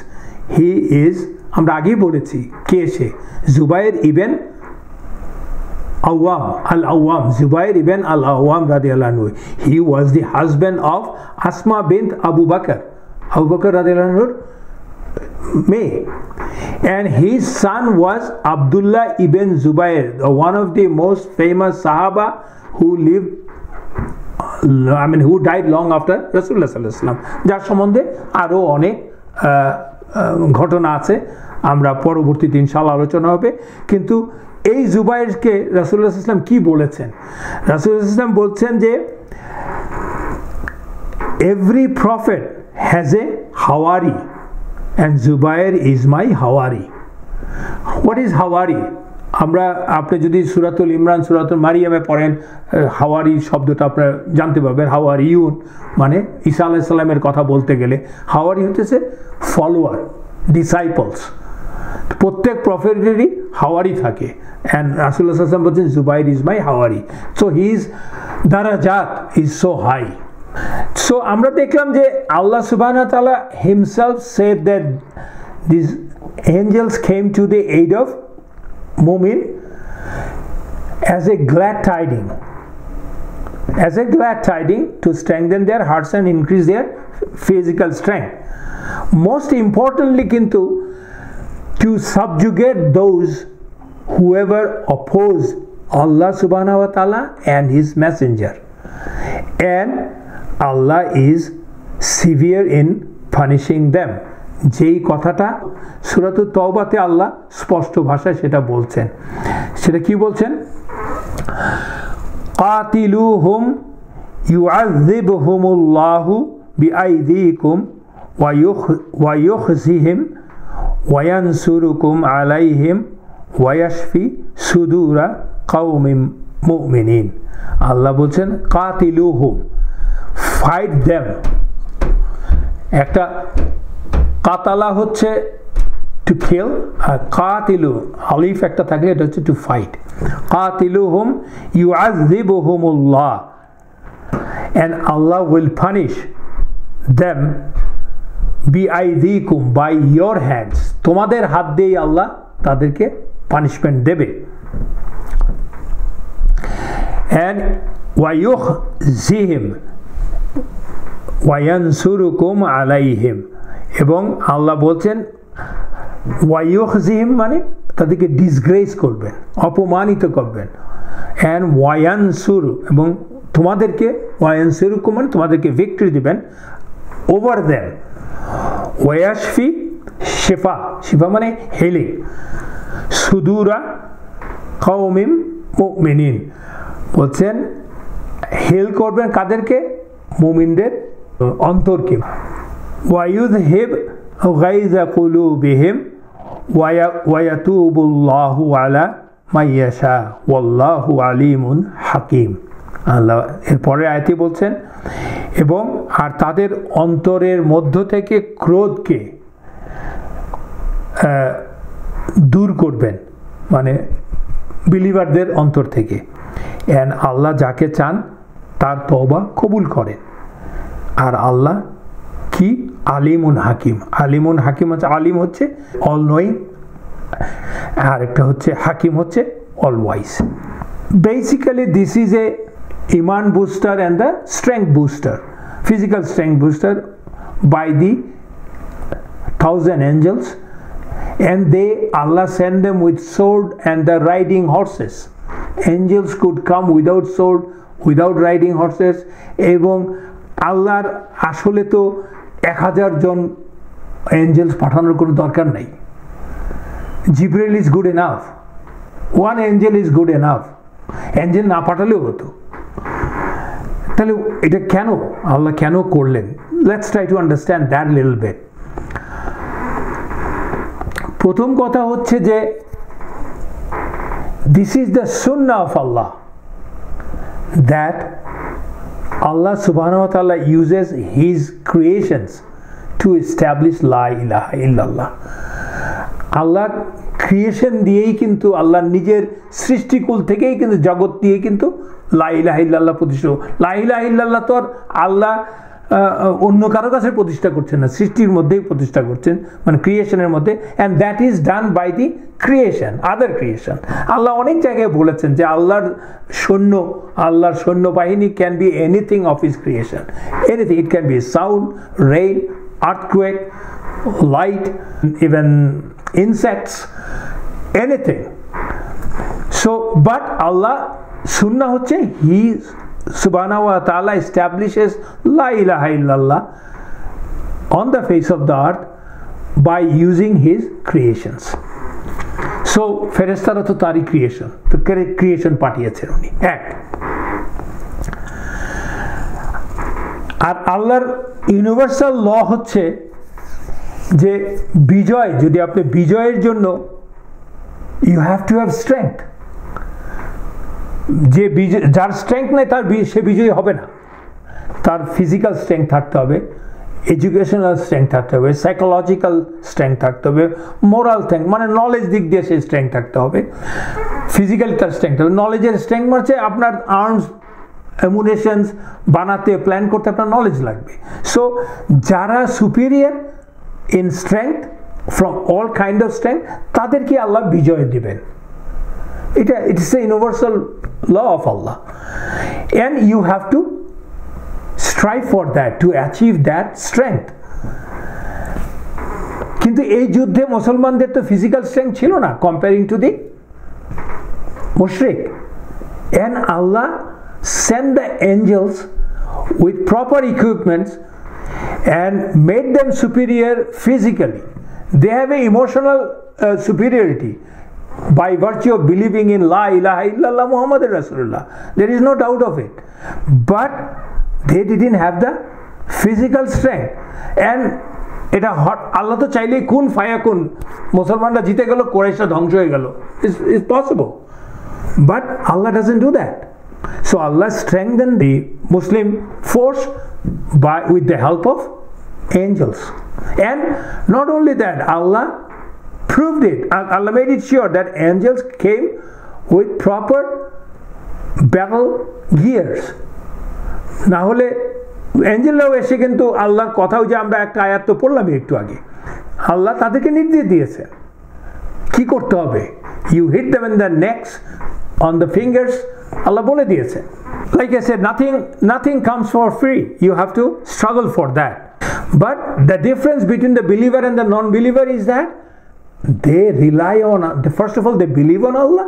He is, আমরা আগেই বলেছি কে সে, জুবাইর ইবেন আওয়াম, আল আওয়াম, জুবাইর ইবেন আল আওয়াম রাদিয়াল্লাহু আনহু। He was the husband of Asma bint Abu Bakr, Abu Bakr রাদিয়াল্লাহু আনহুর মেয়ে, and his son was Abdullah ibn Zubair, one of the most famous Sahaba who lived, I mean who died long after Rasulullah sallallahu alaihi wasallam, যার সম্বন্ধে আরো অনেক ঘটনা আছে, আমরা পরবর্তীতে ইনশাআল্লাহ আলোচনা হবে। কিন্তু এই জুবাইরকে রাসূলুল্লাহ সাল্লাল্লাহু আলাইহি ওয়াসাল্লাম কি বলেছেন? রাসূলুল্লাহ সাল্লাল্লাহু আলাইহি ওয়াসাল্লাম বলছেন যে every prophet has a hawari, and Zubair is my Hawari. What is Hawari? আপনি যদি সূরাতুল ইমরান সূরাতুল মারিয়ামে পড়েন হাওয়ারি শব্দটা আপনারা জানতে পারবেন। হাওয়ারিউন মানে ঈসা আলাইহিস সালামের কথা বলতে গেলে হাওয়ারি হচ্ছে ফলোয়ার, ডিসাইপলস। প্রত্যেক প্রফেটেরই হাওয়ারি থাকে, অ্যান্ড রাসূলুল্লাহ সাল্লাল্লাহু আলাইহি ওয়াসাল্লাম বলছেন জুবাইর ইজ মাই হাওয়ারি। সো হিজ দারাজাত ইজ সো হাই। সো আমরা দেখলাম যে আল্লাহ সুবহানাহু ওয়া তাআলা himself said that this angels came to the aid of Mu'min as a glad tiding to strengthen their hearts and increase their physical strength. Most importantly kintu to subjugate those whoever oppose Allah subhanahu wa ta'ala and his messenger, and Allah is severe in punishing them. যেই কথাটা সূরাতুত তাওবাতে আল্লাহ স্পষ্ট ভাষায় সেটা বলছেন, সেটা কি বলছেন? কাতিলুহুম ইউআযিবহুমুল্লাহু বিআইদিকুম ওয়া ইউখজিহিম ওয়া ইয়ানসুরুকুম আলাইহিম ওয়া ইয়াশফি সুদুরা কওমিন মুমিনিন। আল্লাহ বলছেন কাতিলুহুম, ফাইট দেম। একটা কাতালা হচ্ছে টু কিল, আর কাতিলু আলিফ একটা থাকলে এটা হচ্ছে টু ফাইট। কাতিলুহুম ইউআযিবুহুমুল্লাহ, and Allah will punish them bi'aydikum, by your hands, তোমাদের হাত দিয়ে আল্লাহ তাদেরকে পানিশমেন্ট দেবে। and wa yukhzihim wa yansurukum alayhim, এবং আল্লাহ বলছেন ওয়াইয়ুখজিহিম মানে তাদেরকে ডিসগ্রেস করবেন, অপমানিত করবেন। অ্যান্ড ওয়ায়ানসুরু, এবং তোমাদেরকে ওয়ায়ানসুরুকুম মানে তোমাদেরকে ভিক্টরি দিবেন ওভার দেম। ওয়ায়াশফি শিফা, শিফা মানে হিলিং। সুদুরা কওমিন মুমিনিন, বলছেন হেল করবেন কাদেরকে? মুমিনদের অন্তরকে। وَيُذْهِبْ غَيْظَ قُلُوبِهِمْ وَيَتُوبُ اللَّهُ عَلَى مَن يَشَاءُ وَاللَّهُ عَلِيمٌ حَكِيمٌ। আল্লাহ এরপরে আয়াতে বলছেন এবং আর তাদের অন্তরের মধ্য থেকে ক্রোধকে দূর করবেন, মানে বিলিভারদের অন্তর থেকে। এন্ড আল্লাহ যাকে চান তার তওবা কবুল করেন। আর আল্লাহ কি? আলিমুন হাকিম। আলিমুন হাকিম হচ্ছে, আলিম হচ্ছে অল নোয়িং, আর একটা হচ্ছে হাকিম হচ্ছে all wise. Basically this is a ইমান booster and the strength booster, physical strength booster by the 1000 angels, and they, Allah sent them with sword and the riding horses. Angels could come without sword, without riding horses, এবং আল্লাহর আসলে তো 1000 জন Angeles পাঠানোর কোনো দরকার নাই। Jibril is good enough, one angel is good enough, angel না পাঠালেও হতো। তাহলে এটা কেন আল্লাহ কেন করলেন? Let's try to understand that little bit. প্রথম কথা হচ্ছে যে দিস ইজ দ্য সুন্নাহ of Allah, that Allah subhanahu wa ta'ala uses his creations to establish la ilaha illallah. Allah creation দিয়েই কিন্তু আল্লাহ নিজের সৃষ্টিকুল থেকেই কিন্তু জগৎ দিয়ে কিন্তু লা ইলাহা ইল্লাল্লাহ প্রতিষ্ঠা। লা ইলাহা ইল্লাল্লাহ তো আল্লাহ অন্য কারো কাছে প্রতিষ্ঠা করছেন না, সৃষ্টির মধ্যেই প্রতিষ্ঠা করছেন, মানে ক্রিয়েশনের মধ্যে। And that is done by the creation, other creation. Allah অনেক জায়গায় বলেছেন যে আল্লাহর সৈন্য বাহিনী can be anything of his creation, anything. It can be sound, rain, earthquake, light, even insects, anything. So but Allah সুন্নাহ হচ্ছে হি subhanahu wa ta'ala establishes la ilaha illallah on the face of the earth by using his creations. So ফেরেশতারা তো তারই creation, তো creation পাঠিয়েছেন উনি এক। আর আল্লাহর ইউনিভার্সাল ল হচ্ছে যে বিজয়, যদি আপনি বিজয়ের জন্য you have to have strength. যে যার স্ট্রেংথ নেই তার সে বিজয়ী হবে না। তার ফিজিক্যাল স্ট্রেংথ থাকতে হবে, এডুকেশনাল স্ট্রেংথ থাকতে হবে, সাইকোলজিক্যাল স্ট্রেংথ থাকতে হবে, মোরাল স্ট্রেংথ মানে নলেজ দিক দিয়ে সেই স্ট্রেংথ থাকতে হবে, ফিজিক্যালি তার স্ট্রেংথ হবে। নলেজের স্ট্রেংথ মানে আপনার আর্মস অ্যামুনেশনস বানাতে প্ল্যান করতে আপনার নলেজ লাগবে। সো যারা superior in strength from all kind of strength তাদেরকে আল্লাহ বিজয় দিবেন। এটা it's a universal law of Allah, and you have to strive for that to achieve that strength. কিন্তু এই যুদ্ধে মুসলমানদের তো ফিজিক্যাল স্ট্রেংথ ছিল না কম্পেয়ারিং টু দি মুশরিক, and Allah sent the angels with proper equipments and made them superior physically. They have an emotional superiority by virtue of believing in La ilaha illallah Muhammadur Rasulullah. There is no doubt of it, but they didn't have the physical strength. And এটা আল্লাহ তো চাইলেই কুন ফায়াকুন, মুসলমানরা জিতে গেল, কুরাইশরা ধ্বংস হয়ে গেল, is possible, but Allah doesn't do that. So Allah strengthened the Muslim force with the help of angels, and not only that, Allah proved it. Allah made it sure that angels came with proper battle gears. না হলে অ্যাঞ্জেলরাও এসে কিন্তু আল্লাহর কথাও, যে আমরা একটা আয়াত তো পড়লামই একটু আগে, আল্লাহ তাদেরকে নির্দেশ দিয়েছে কি করতে হবে। You hit them in the necks, on the fingers, Allah বলে দিয়েছে। Like I said, nothing comes for free, you have to struggle for that. But the difference between the believer and the non believer is that they rely on, first of all they believe on Allah,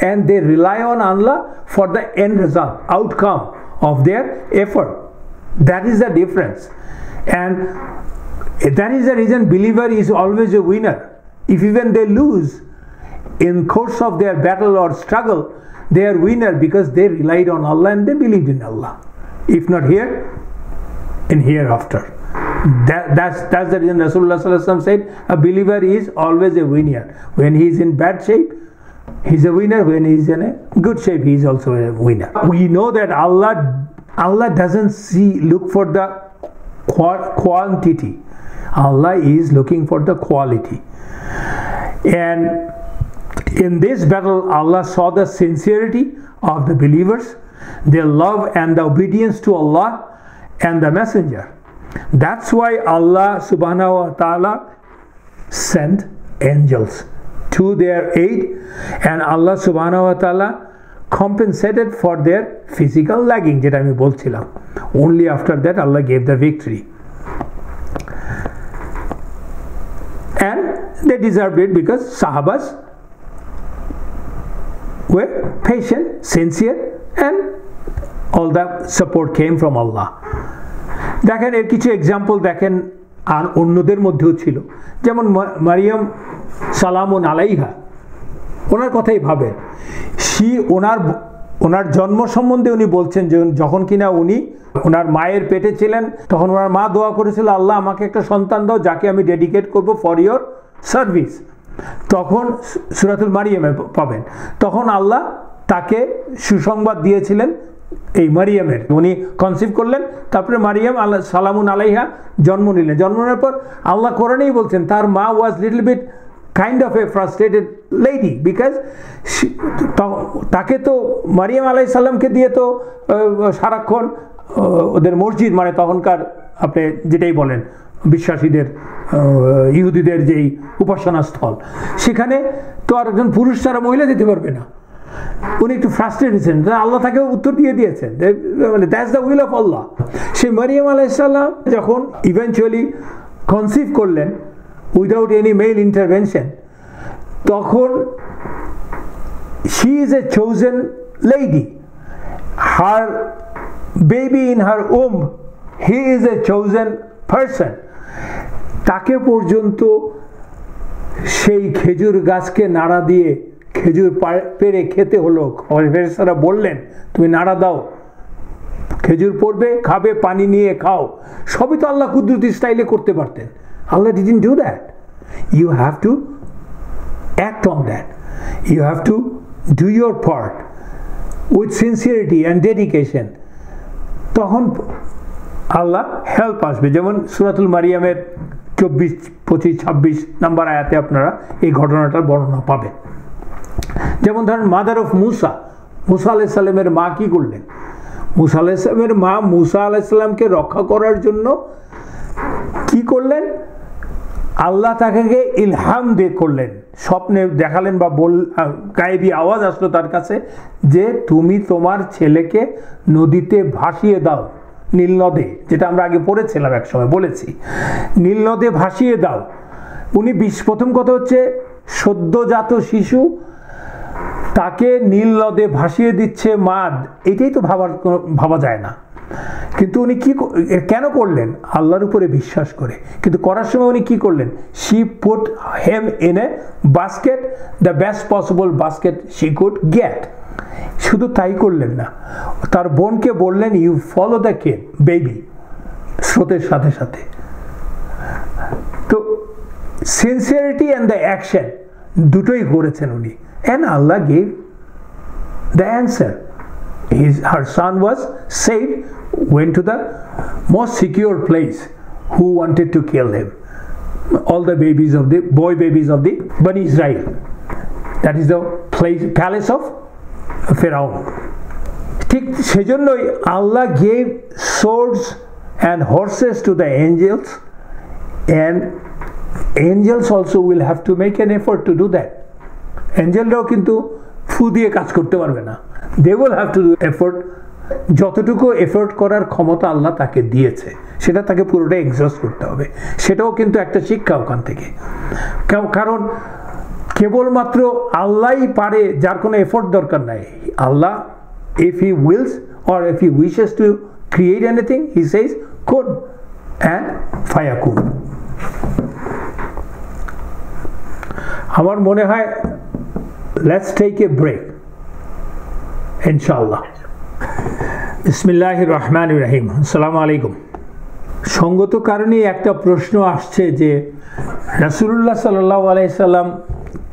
and they rely on Allah for the end result, outcome of their effort. That is the difference, and that is the reason believer is always a winner. If even they lose in course of their battle or struggle, they are winner because they relied on Allah and they believed in Allah. If not here, in hereafter. That's the reason Rasulullah sallallahu alaihi wasallam said a believer is always a winner. When he is in bad shape, he's a winner. When he is in a good shape, he is also a winner. We know that Allah doesn't look for the quantity. Allah is looking for the quality. And in this battle, Allah saw the sincerity of the believers, their love and the obedience to Allah and the Messenger. That's why Allah subhanahu wa ta'ala sent angels to their aid, and Allah subhanahu wa ta'ala compensated for their physical lagging, যেটা আমি বলছিলাম। Only after that Allah gave the victory, and they deserved it because Sahabas were patient, sincere, and all that support came from Allah. দেখেন এর কিছু example দেখেন আর অন্যদের মধ্যেও ছিল, যেমন মারিয়াম সালামুন আলাইহা, ওনার কথাই ভাবেন। ওনার জন্ম সম্বন্ধে উনি বলছেন যে যখন কিনা উনি ওনার মায়ের পেটে ছিলেন, তখন ওনার মা দোয়া করেছিল, আল্লাহ আমাকে একটা সন্তান দাও যাকে আমি ডেডিকেট করব ফর ইয়োর সার্ভিস। তখন সূরাতুল মারিয়ামে পাবেন, তখন আল্লাহ তাকে সুসংবাদ দিয়েছিলেন এই মারিয়ামের, উনি কনসিভ করলেন, তারপরে মারিয়াম আল্লাহ সালামুন আলাইহা জন্ম নিলেন। জন্ম নেওয়ার পর আল্লাহ কোরআনেই বলছেন তার মা was little bit kind of a frustrated lady, because তাকে তো মারিয়াম আলাইহিস সালামকে দিয়ে তো সারাক্ষণ ওদের মসজিদ, মানে তখনকার আপনি যেটাই বলেন বিশ্বাসীদের ইহুদিদের যেই উপাসনা স্থল, সেখানে তো আর একজন পুরুষ ছাড়া মহিলা যেতে পারবে না। উনি একটু ফ্রাস্ট্রেট হয়েছেন, আল্লাহ তাকে উত্তর দিয়ে দিয়েছেন, মানে দ্যাটস দ্য উইল অফ আল্লাহ। সেই মারিয়াম আলাইহিস সালাম যখন ইভেনচুয়ালি কনসিভ করলেন উইদাউট এনি মেল ইন্টারভেনশন, তখন she is a chosen lady, her baby in her Om, he is a chosen person. তাকে পর্যন্ত সেই খেজুর গাছকে নাড়া দিয়ে খেজুর পেরে খেতে হলো। ফেরেশতারা বললেন তুমি নাড়া দাও, খেজুর পড়বে, খাবে, পানি নিয়ে খাও। সবই তো আল্লাহ কুদরতি স্টাইলে করতে পারতেন, Allah didn't do that. You have to act on that. You have to do your part with sincerity and dedication. তখন আল্লাহ হেল্প আসবে। যেমন সূরাতুল মারিয়ামের 24, 25, 26 নাম্বার আয়াতে আপনারা এই ঘটনাটার বর্ণনা পাবেন। যেমন ধরেন মাদার অফ মুসা, মুসা আলাইহিস সালামের মা কি করলেন? মুসা আলাইহিস সালামের মা মুসা আলাইহিস সালামকে রক্ষা করার জন্য কি করলেন? আল্লাহ তাকে ইলহাম দিয়ে করলেন, স্বপ্নে দেখালেন বা গায়েবী আওয়াজ আসলো তার কাছে যে তুমি তোমার ছেলেকে নদীতে ভাসিয়ে দাও, নীল নদে, যেটা আমরা আগে পড়েছিলাম এক সময় বলেছি, নীল নদে ভাসিয়ে দাও। উনি প্রথম কথা হচ্ছে সদ্যজাত শিশু, তাকে নীল নদে ভাসিয়ে দিচ্ছে মা, এটাই তো ভাবা যায় না। কিন্তু উনি কেন করলেন? আল্লাহর উপরে বিশ্বাস করে। কিন্তু করার সময় উনি কি করলেন? She put hem in a basket, the best possible basket she could get. শুধু তাই করলেন না, তার বোনকে বললেন ইউ ফলো দ্য কেন বেবি, স্রোতের সাথে সাথে। তো সিনসিয়ারিটি অ্যান্ড দ্য অ্যাকশন দুটোই করেছেন উনি, and Allah gave the answer. Her son was saved, went to the most secure place. Who wanted to kill him? All the babies of the babies of the Bani Israel. That is the palace of Pharaoh. ঠিক সেজন্যই আল্লাহ gave swords and horses to the angels, and angels also will have to make an effort to do that. এঞ্জেলরাও কিন্তু ফু দিয়ে কাজ করতে পারবে না, they will have to do effort. যতটুকু এফোর্ট করার ক্ষমতা আল্লাহ তাকে দিয়েছে সেটা তাকে পুরোটা এক্সস্ট করতে হবে। সেটাও কিন্তু একটা শিক্ষা ওখান থেকে, কারণ কেবলমাত্র আল্লাহই পারে, যার কোনো এফোর্ট দরকার নাই। আল্লাহ if he wills or if he wishes to create anything, he says kun and fayakun. আমার মনে হয় let's take a break ইনশাআল্লাহ। বিসমিল্লাহির রহমানির রহিম। আসসালামু আলাইকুম। সঙ্গত কারণে একটা প্রশ্ন আসছে যে রাসূলুল্লাহ সাল্লাল্লাহু আলাইহি সাল্লাম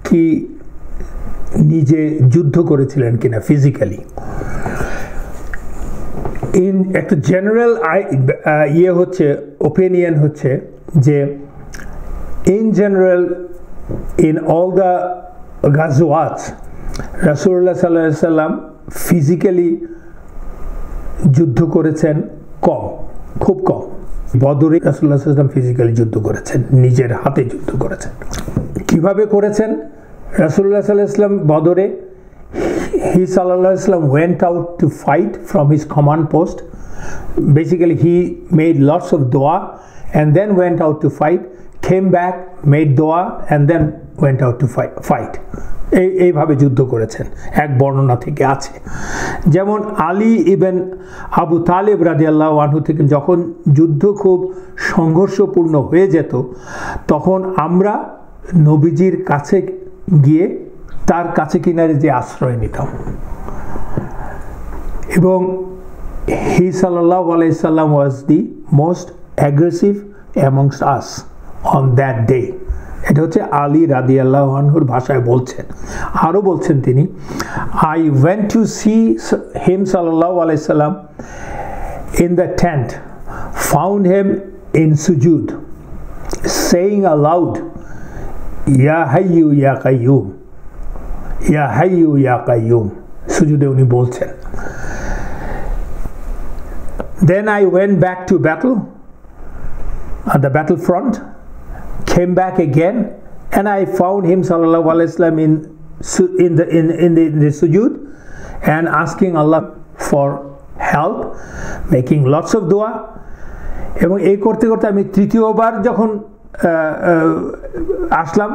কি নিজে যুদ্ধ করেছিলেন কিনা ফিজিক্যালি। একটা জেনারেল হচ্ছে ওপিনিয়ন হচ্ছে যে in general in all the গাজওয়াত রাসূলুল্লাহ সাল্লাল্লাহু আলাইহি সাল্লাম ফিজিক্যালি যুদ্ধ করেছেন কম, খুব কম। বদরে রাসূলুল্লাহ সাল্লাল্লাহু আলাইহি সাল্লাম ফিজিক্যালি যুদ্ধ করেছেন, নিজের হাতে যুদ্ধ করেছেন। কিভাবে করেছেন? রাসূলুল্লাহ সাল্লাল্লাহু আলাইহি সাল্লাম বদরে he sallallahu alaihi wasallam went out to fight from his command post. Basically he made lots of dua and then went out to fight, came back, made dua and then went out to fight. এইভাবে যুদ্ধ করেছেন, এক বর্ণনা থেকে আছে। যেমন আলী ইবন আবু তালেব রাদিয়াল্লাহু আনহু থেকে যখন যুদ্ধ খুব সংঘর্ষপূর্ণ হয়ে যেত, তখন আমরা নবীজির কাছে গিয়ে তার কাছে কিনারে যে আশ্রয় নিতাম, এবং হি সাল্লাল্লাহু আলাইহি সাল্লাম was the most aggressive amongst us on that day. এটা হচ্ছে আলী রাদিয়াল্লাহু আনহুর ভাষায় বলছেন। আরও বলছেন তিনি, I went to see him সাল্লাল্লাহু আলাইহি সাল্লাম in the tent, found him in সুজুদ, সেইং অ্যালাউড ইয়া হাইয়ু ইয়া কাইয়ুম, ইয়া হাইয়ু ইয়া কাইয়ুম, সুজুদে উনি বলছেন। Then I went back to battle, at the battlefront, came back again, and I found him sallallahu alaihi wasallam in the sujood and asking Allah for help, making lots of dua. এবং এই করতে করতে আমি তৃতীয়বার যখন আসলাম,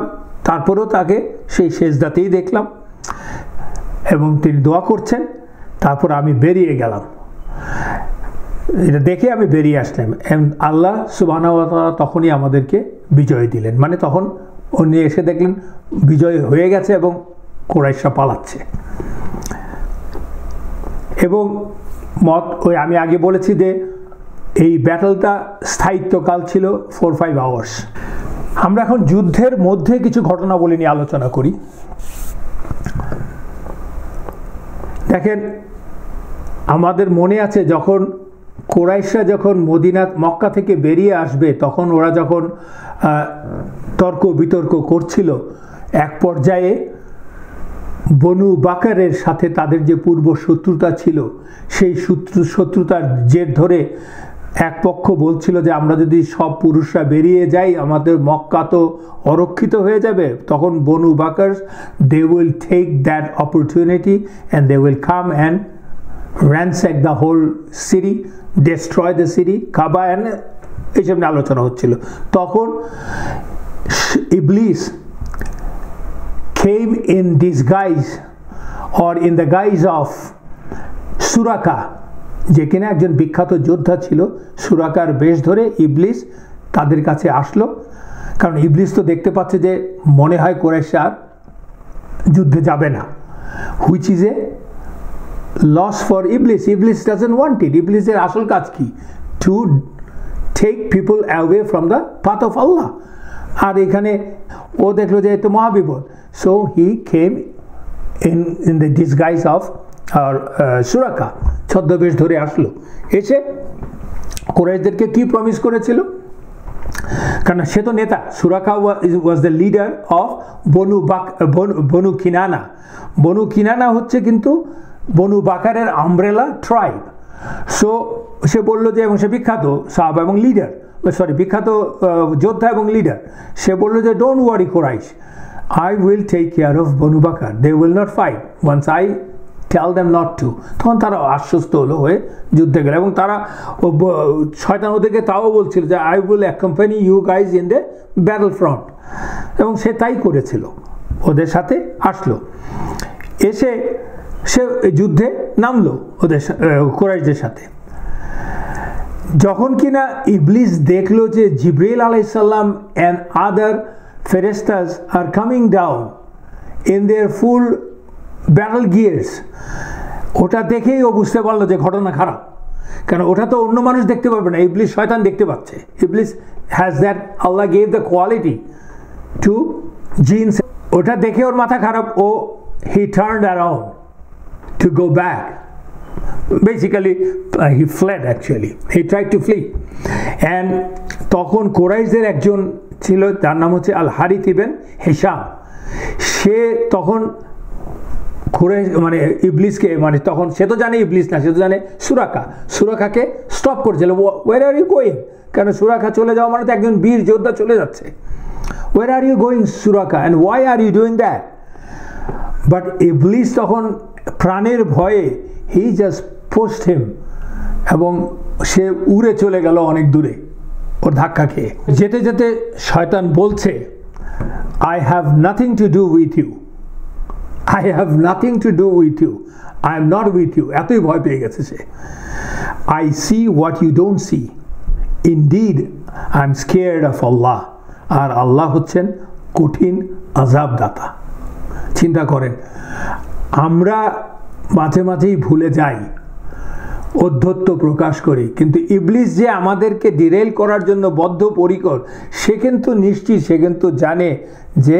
তারপরেও তাকে সেই সেজদাতেই দেখলাম এবং তিনি দোয়া করছেন। তারপর আমি বেরিয়ে গেলাম, এটা দেখে আমি বেরিয়ে আসলাম। আল্লাহ সুবহানাহু ওয়া তাআলা তখনই আমাদেরকে বিজয় দিলেন, মানে তখন উনি এসে দেখলেন বিজয় হয়ে গেছে এবং কুরাইশরা পালাচ্ছে। এবং আমি আগে বলেছি যে এই ব্যাটলটা স্থায়িত্বকাল ছিল 4-5 hours। আমরা এখন যুদ্ধের মধ্যে কিছু ঘটনাবলী নিয়ে আলোচনা করি। দেখেন, আমাদের মনে আছে যখন কুরাইশরা যখন মক্কা থেকে বেরিয়ে আসবে, তখন ওরা যখন তর্ক বিতর্ক করছিল, এক পর্যায়ে বনু বাকারের সাথে তাদের যে পূর্ব শত্রুতা ছিল, সেই শত্রুতার জের ধরে এক পক্ষ বলছিল যে আমরা যদি সব পুরুষরা বেরিয়ে যাই আমাদের মক্কা তো অরক্ষিত হয়ে যাবে। তখন বনু বাকার, they will take that opportunity and they will come and ransack the whole city, destroy the city, Kaaba, and এইসব নিয়ে আলোচনা হচ্ছিল। তখন ইবলিস came in disguise or in the guise of সুরাকা, যে কিনা একজন বিখ্যাত যোদ্ধা ছিল। সুরাকার বেশ ধরে ইবলিস তাদের কাছে আসলো, কারণ ইবলিস তো দেখতে পাচ্ছে যে মনে হয় কুরাইশরা যুদ্ধে যাবে না, which is a loss for Iblis. Iblis doesn't want it. Iblisের আসল কাজ কি? To take people away from the path of Allah. আর এখানে ও দেখলো যে এতো মহাবিপদ, so he came in the disguise of সুরাকা, ছদ্মবেশ ধরে আসলো। এসে কুরাইশদেরকে কি প্রমিস করেছিল? কারণ সে তো নেতা। সুরাকা was the leader of বনু কিনানা। বনু কিনানা হচ্ছে কিন্তু বনু বাকারের আমব্রেলা ট্রাইব। সো সে বললো যে, এবং সে বিখ্যাত সাহাবা এবং লিডার, সরি বিখ্যাত যোদ্ধা এবং লিডার। সে বললো যে don't worry Quraish, I will take care of Banu Baqer, they will not fight once I tell them not to. তখন তারা আশ্বস্ত হলো, হয়ে যুদ্ধে গেল। এবং তারা শয়তান ওদেরকে তাও বলছিল যে I will accompany you guys in the battle front, এবং সে তাই করেছিল, ওদের সাথে আসলো। এসে সে যুদ্ধে নামলো ওদের কুরাইশদের সাথে। যখন কিনা ইবলিস দেখলো যে জিব্রাইল আলাইহিস সালাম and other ফেরেশতাস are coming down in their full battle gears, ওটা দেখেই ও বুঝতে পারলো যে ঘটনা খারাপ। কারণ ওটা তো অন্য মানুষ দেখতে পারবে না, ইবলিস শয়তান দেখতে পাচ্ছে। Iblis has that, Allah gave the quality to jinns. ওটা দেখে ওর মাথা খারাপ, ও he turned around to go back. Basically he fled, actually he tried to flee. And তখন কুরাইশদের একজন ছিল, তার নাম হচ্ছে আল হারিথ ইবনে হিশাম। সে তখন কুরাইশ মানে ইবলিসকে, মানে তখন সে তো জানে ইবলিস না, সে তো জানে সুরাকাকে স্টপ করেছিল। Where are you going? কারণ সুরাকা চলে যাওয়া মানে তো একজন বীর যোদ্ধা চলে যাচ্ছে। Where are you going Suraqa, and why are you doing that? But Iblis তখন প্রাণের ভয়ে হি জাস্ট পোস্ট হিম, এবং সে উড়ে চলে গেল অনেক দূরে ওর ধাক্কা খেয়ে। যেতে যেতে শয়তান বলছে, I have nothing to do with you, I have nothing to do with you, I am not with you. এতই ভয় পেয়ে গেছে সে। I see what you don't see, indeed I am scared of Allah. আর আল্লাহ হচ্ছেন কঠিন আযাবদাতা। চিন্তা করেন, আমরা মাঝে মাঝেই ভুলে যাই, অধ্যত্ব প্রকাশ করি, কিন্তু ইবলিস যে আমাদেরকে ডিরেল করার জন্য বদ্ধপরিকর, সে কিন্তু নিশ্চিত, সে কিন্তু জানে যে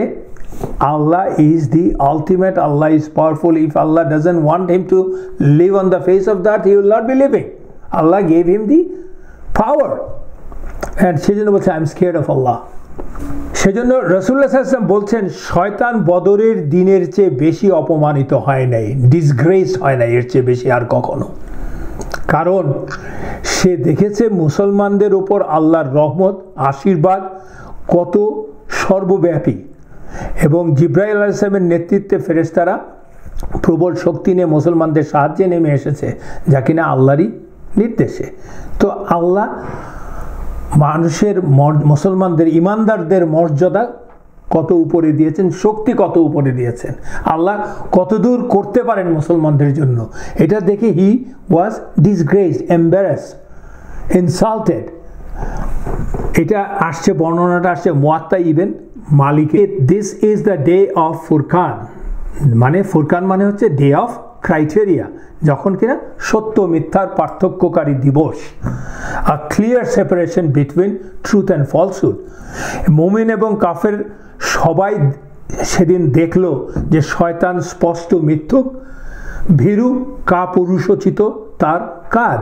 Allah is the ultimate, Allah is powerful. If Allah doesn't want him to live on the face of the earth, he will not be living. Allah gave him the power, and সেজন্য বলছে I am scared of Allah. সেজন্য রাসূলুল্লাহ সাল্লাল্লাহু আলাইহি ওয়াসাল্লাম বলছেন, শয়তান বদরের দিনের চেয়ে বেশি অপমানিত হয় নাই, ডিসগ্রেস হয় নাই এর চেয়ে বেশি আর কখনো। কারণ সে দেখেছে মুসলমানদের উপর আল্লাহর রহমত, আশীর্বাদ কত সর্বব্যাপী, এবং জিবরাইল আলাইহিস সালামের নেতৃত্বে ফেরেশতারা প্রবল শক্তি নিয়ে মুসলমানদের সাহায্যে নেমে এসেছে, যা কিনা আল্লাহরই নির্দেশে। তো আল্লাহ মানুষের, মুসলমানদের, ইমানদারদের মর্যাদা কত উপরে দিয়েছেন, শক্তি কত উপরে দিয়েছেন, আল্লাহ কত দূর করতে পারেন মুসলমানদের জন্য, এটা দেখে হি ওয়াজ ডিসগ্রেসড, এম্বারাসড, ইনসাল্টেড। এটা আসছে, বর্ণনাটা আসছে মুয়াত্তা ইবনে মালিকে। This is the day of Furqan, মানে ফুরকান মানে হচ্ছে ডে অফ ক্রাইটেরিয়া, যখন কিনা সত্য মিথ্যার পার্থক্যকারী দিবস, a clear separation between truth and falsehood. মুমিন এবং কাফের সবাই সেদিন দেখলো যে শয়তান স্পষ্ট মিথ্যুক, ভীরু কাপুরুষোচিত তার কাজ।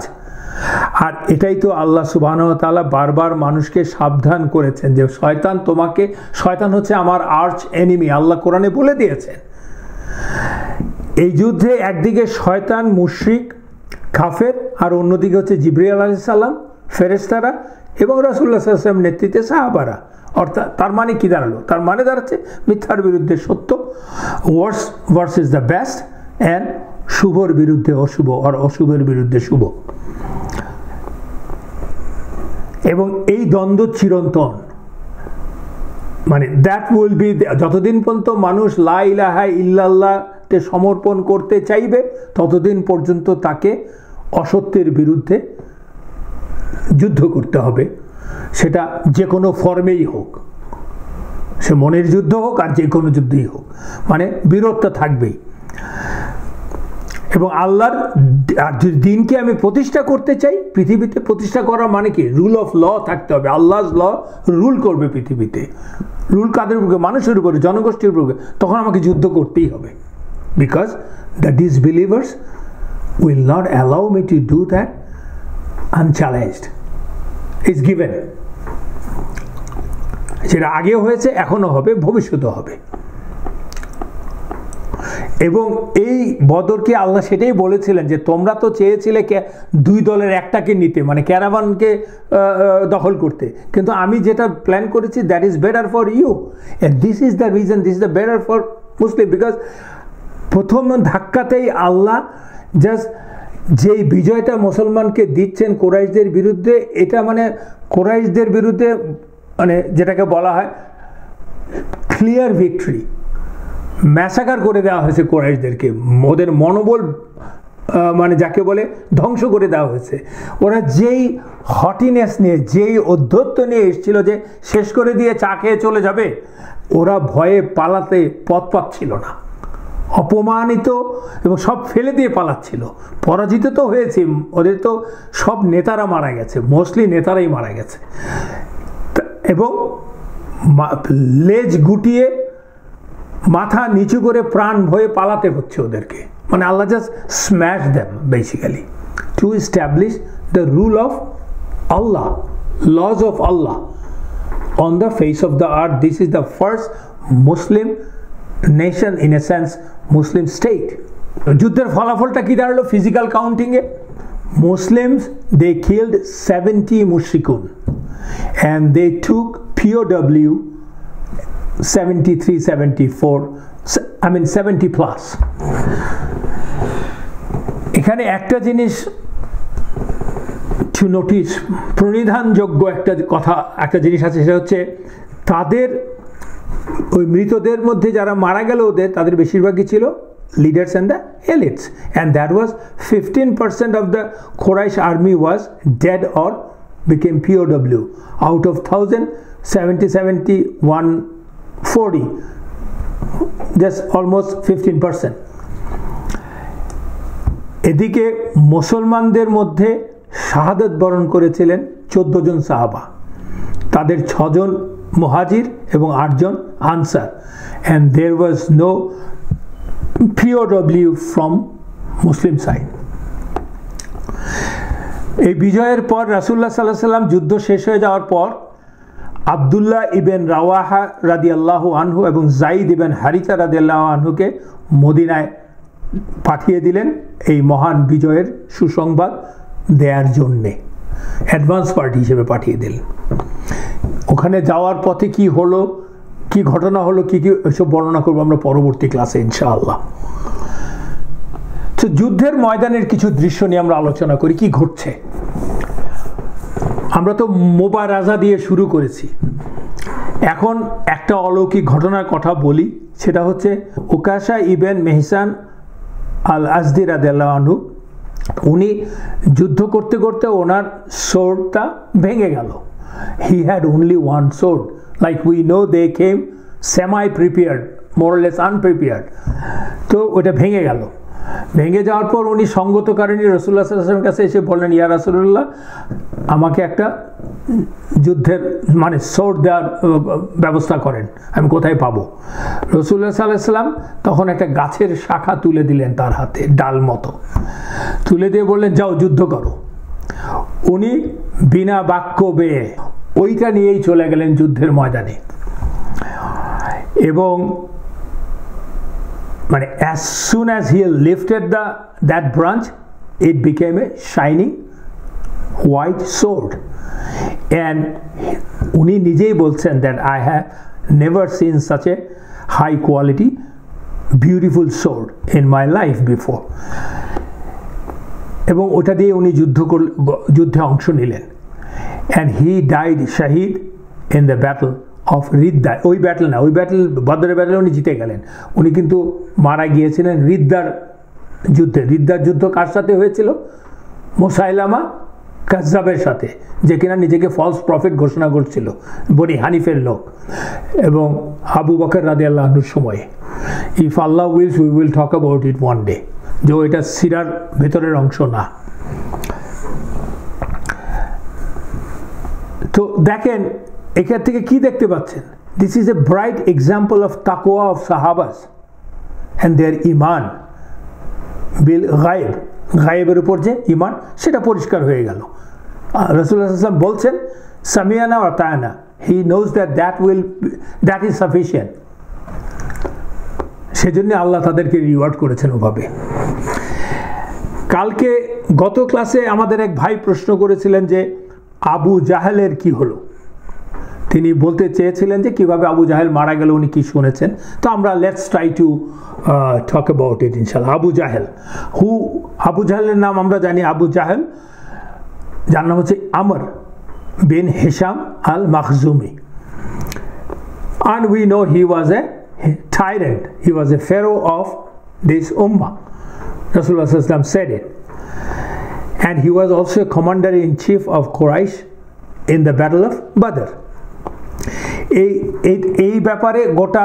আর এটাই তো আল্লাহ সুবহানাহু ওয়া তাআলা বারবার মানুষকে সাবধান করেছেন যে শয়তান হচ্ছে আমার আর্চ এনিমি, আল্লাহ কোরআনে বলে দিয়েছেন। এই যুদ্ধে একদিকে শয়তান মুশরিক কাফের, আর অন্যদিকে হচ্ছে জিবরিল আলাইহিস সালাম ফেরেশতারা এবং রাসূলুল্লাহ সাল্লাল্লাহু আলাইহি ওয়াসাল্লাম নেতৃত্বে সাহাবারা। অর্থাৎ তার মানে কি দাঁড়ালো? তার মানে দাঁড়াচ্ছে মিথ্যার বিরুদ্ধে সত্য, ওয়ার্স ভার্সেস দ্য বেস্ট, অ্যান্ড শুভর বিরুদ্ধে অশুভ, আর অশুভের বিরুদ্ধে শুভ। এবং এই দ্বন্দ্ব চিরন্তন, মানে দ্যাট উইল বি, যতদিন পর্যন্ত মানুষ লা ইলাহা ইল্লাল্লাহতে সমর্পণ করতে চাইবে ততদিন পর্যন্ত তাকে অসত্যের বিরুদ্ধে যুদ্ধ করতে হবে, সেটা যে কোনো ফর্মেই হোক, সে মনের যুদ্ধ হোক আর যে কোনো যুদ্ধই হোক, মানে বীরত্ব থাকবেই। এবং আল্লাহর দিনকে আমি প্রতিষ্ঠা করতে চাই, পৃথিবীতে প্রতিষ্ঠা করা মানে কি? রুল অফ ল থাকতে হবে, আল্লাহর ল রুল করবে পৃথিবীতে। রুল কাদের উপরে? মানুষের উপরে, জনগোষ্ঠীর উপরে। তখন আমাকে যুদ্ধ করতেই হবে, because the disbelievers will not allow me to do that unchallenged, is given. সেটা আগেও হয়েছে, এখনো হবে, ভবিষ্যতেও হবে। এবং এই বদরকে আল্লাহ সেটাই বলেছিলেন যে তোমরা তো চেয়েছিলে দুই দলের একটাকে নিতে, মানে ক্যারাভানকে দখল করতে, কিন্তু আমি যেটা প্ল্যান করেছি that is better for you, and this is the reason, this is the better for Muslim. Because প্রথম ধাক্কাতেই আল্লাহ জাস্ট যেই বিজয়টা মুসলমানকে দিচ্ছেন কুরাইশদের বিরুদ্ধে, এটা মানে কুরাইশদের বিরুদ্ধে মানে যেটাকে বলা হয় ক্লিয়ার ভিক্টরি, ম্যাসাকার করে দেওয়া হয়েছে কুরাইশদেরকে, ওদের মনোবল মানে যাকে বলে ধ্বংস করে দেওয়া হয়েছে। ওরা যেই হটিনেস নিয়ে, যেই অধ্যত্ব নিয়ে এসেছিল যে শেষ করে দিয়ে চা খেয়ে চলে যাবে, ওরা ভয়ে পালাতে পথ পাচ্ছিল না, অপমানিত এবং সব ফেলে দিয়ে পালাচ্ছিল। পরাজিত তো হয়েছে, ওদের তো সব নেতারা মারা গেছে, মোস্টলি নেতারাই মারা গেছে, এবং লেজ গুটিয়ে মাথা নিচু করে প্রাণ ভয়ে পালাতে হচ্ছে ওদেরকে। মানে Allah just smash them basically to establish the rule of Allah, laws of Allah on the face of the earth. This is the first Muslim nation, in a sense Muslim state. যুদ্ধের ফলাফলটা কি দাঁড়ালো? ফিজিক্যাল কাউন্টিংয়ে মুসলিমস দে কিল্ড 70 মুশরিকুন and they took POW 73, 74, I mean 70 plus. এখানে একটা জিনিস two notice, প্রণিধানযোগ্য একটা জিনিস আছে, সেটা হচ্ছে তাদের ওই মৃতদের মধ্যে যারা মারা গেল তাদের বেশিরভাগই ছিল leaders and the elites, and that was 15% of the Quraysh army was dead or became POW out of 1000, 70, 140, just almost 15%. এদিকে মুসলমানদের মধ্যে শাহাদাত বরণ করেছিলেন 14 জন সাহাবা, তাদের 6 জন মুহাজির এবং 8 জন answer, and there was no POW from Muslim side. এই বিজয়ের পর রাসূলুল্লাহ সাল্লাল্লাহু আলাইহি সাল্লাম যুদ্ধ শেষ হয়ে যাওয়ার পর আব্দুল্লাহ ইবেন রাওয়াহা রাদিয়াল্লাহু আনহু এবং যায়েদ ইবেন হারিসা রাদিয়াল্লাহু আনহুকে মদিনায় পাঠিয়ে দিলেন এই মহান বিজয়ের সুসংবাদ দেওয়ার জন্যে, অ্যাডভান্স পার্টি হিসেবে পাঠিয়ে দিলেন। ওখানে যাওয়ার পথে কি হলো, কি ঘটনা হলো, কি কি এসব বর্ণনা করবো আমরা পরবর্তী ক্লাসে ইনশাআল্লাহ। তো যুদ্ধের ময়দানের কিছু দৃশ্য নিয়ে আমরা আলোচনা করি, কি ঘটছে। আমরা তো মোবারাজা দিয়ে শুরু করেছি, এখন একটা অলৌকিক ঘটনার কথা বলি, সেটা হচ্ছে উকাশা ইবেন মেহসান আল আজদি রাদিয়াল্লাহু আনহু, উনি যুদ্ধ করতে করতে ওনার সোর্ডটা ভেঙে গেল। He had only one sword, like we know they came semi prepared, more less unprepared, তো ওটা ভেঙে গেল। ভেঙে যাওয়ার পর উনি সঙ্গত কারণে রাসূলুল্লাহ সাল্লাল্লাহু আলাইহি ওয়াসাল্লামের কাছে এসে বললেন, ইয়া রাসূলুল্লাহ, আমাকে একটা যুদ্ধের মানে সোর্ড দেওয়ার ব্যবস্থা করেন, আমি কোথায় পাবো? রাসূলুল্লাহ সাল্লাল্লাহু আলাইহি ওয়াসাল্লাম তখন একটা গাছের শাখা তুলে দিলেন তার হাতে, ডাল মতো তুলে দিয়ে বললেন, যাও যুদ্ধ করো। উনি বিনা বাক্য বেয়ে ওইটা নিয়েই চলে গেলেন যুদ্ধের ময়দানে। এবং মানে as soon as he lifted that branch, it became a shining white sword, and উনি নিজেই বলছেন that I have never seen such a high quality beautiful sword in my life before. এবং ওটা দিয়ে উনি যুদ্ধে অংশ নিলেন, and he died shahid in the battle of রিদ্দা। ওই ব্যাটল না, ওই ব্যাটল বদরের ব্যাটলে উনি জিতে গেলেন, উনি কিন্তু মারা গিয়েছিলেন রিদ্দার যুদ্ধে। রিদ্দার যুদ্ধ কার সাথে হয়েছিল? মুসাইলামা কাজ্জাবের সাথে, যে কিনা নিজেকে ফলস প্রফেট ঘোষণা করছিল, বনি হানিফের লোক, এবং আবু বকর রাদিয়াল্লাহু আনহুর সময়ে। If Allah wills we will talk about it one day, যে এটা সিরার ভেতরের অংশ না। তো দেখেন এখান থেকে কি দেখতে পাচ্ছেন? This is a bright example of তাকওয়া অফ সাহাবাস অ্যান্ড দেয়ার ইমান বিল গায়েব। গায়েবের উপর যে ইমান, সেটা পরিষ্কার হয়ে গেল। রাসূলুল্লাহ সাল্লাল্লাহু আলাইহি ওয়াসাল্লাম বলছেন, সামিয়ানা ওয়া তা'না, he knows that is sufficient. সেজন্য আল্লাহ তাদেরকে রিওয়ার্ড করেছেন ওভাবে। কালকে গত ক্লাসে আমাদের এক ভাই প্রশ্ন করেছিলেন যে আবু জাহেলের কি হলো। তিনি বলতে চেয়েছিলেন যে কিভাবে আবু জাহেল মারা গেল, উনি কি শুনেছেন। তো আমরা let's try to talk about ইট ইনশাআল্লাহ। আবু জাহেল, আবু জাহেলের নাম আমরা জানি। আবু জাহেল যার নাম হচ্ছে Amr bin Hisham al Makhzumi, and we know he was a tyrant, he was a pharaoh of this ummah. Rasulullah sallallahu alaihi wasallam said it, and he was also a commander in chief of Quraysh in the battle of Badr. এই ব্যাপারে গোটা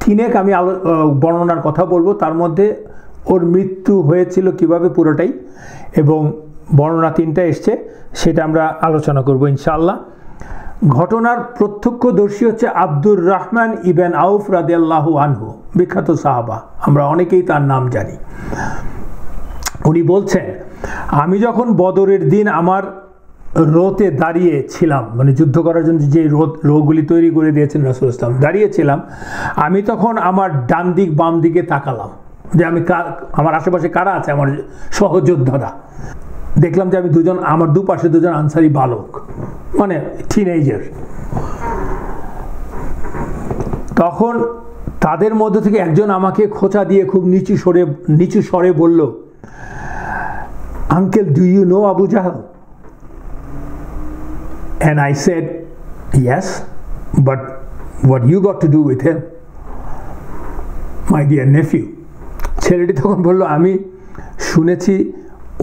তিনেক আমি বর্ণনার কথা বলবো, তার মধ্যে ওর মৃত্যু হয়েছিল কিভাবে পুরোটাই, এবং বর্ণনা তিনটা এসছে, সেটা আমরা আলোচনা করব ইনশাআল্লাহ। ঘটনার প্রত্যক্ষদর্শী হচ্ছে আব্দুর রহমান ইবন আউফ রাদিয়াল্লাহু আনহু, বিখ্যাত সাহাবা, আমরা অনেকেই তার নাম জানি। উনি বলছেন, আমি যখন বদরের দিন আমার রোতে দাঁড়িয়ে ছিলাম, মানে যুদ্ধ করার জন্য যে রোগুলি তৈরি করে দিয়েছেন রাসূল ইসলাম, দাঁড়িয়েছিলাম, আমি তখন আমার ডান দিক বাম দিকে তাকালাম যে আমি আমার আশেপাশে কারা আছে, আমার সহযোদ্ধারা। দেখলাম যে আমি আমার দুপাশে দুজন আনসারি বালক, মানে টিনেজার। তখন তাদের মধ্যে থেকে একজন আমাকে খোঁচা দিয়ে খুব নিচু স্বরে বলল, uncle, do you know Abu Jahl? And I said, yes, but what you got to do with him, my dear nephew? ছেলেটি তখন বলল, আমি শুনেছি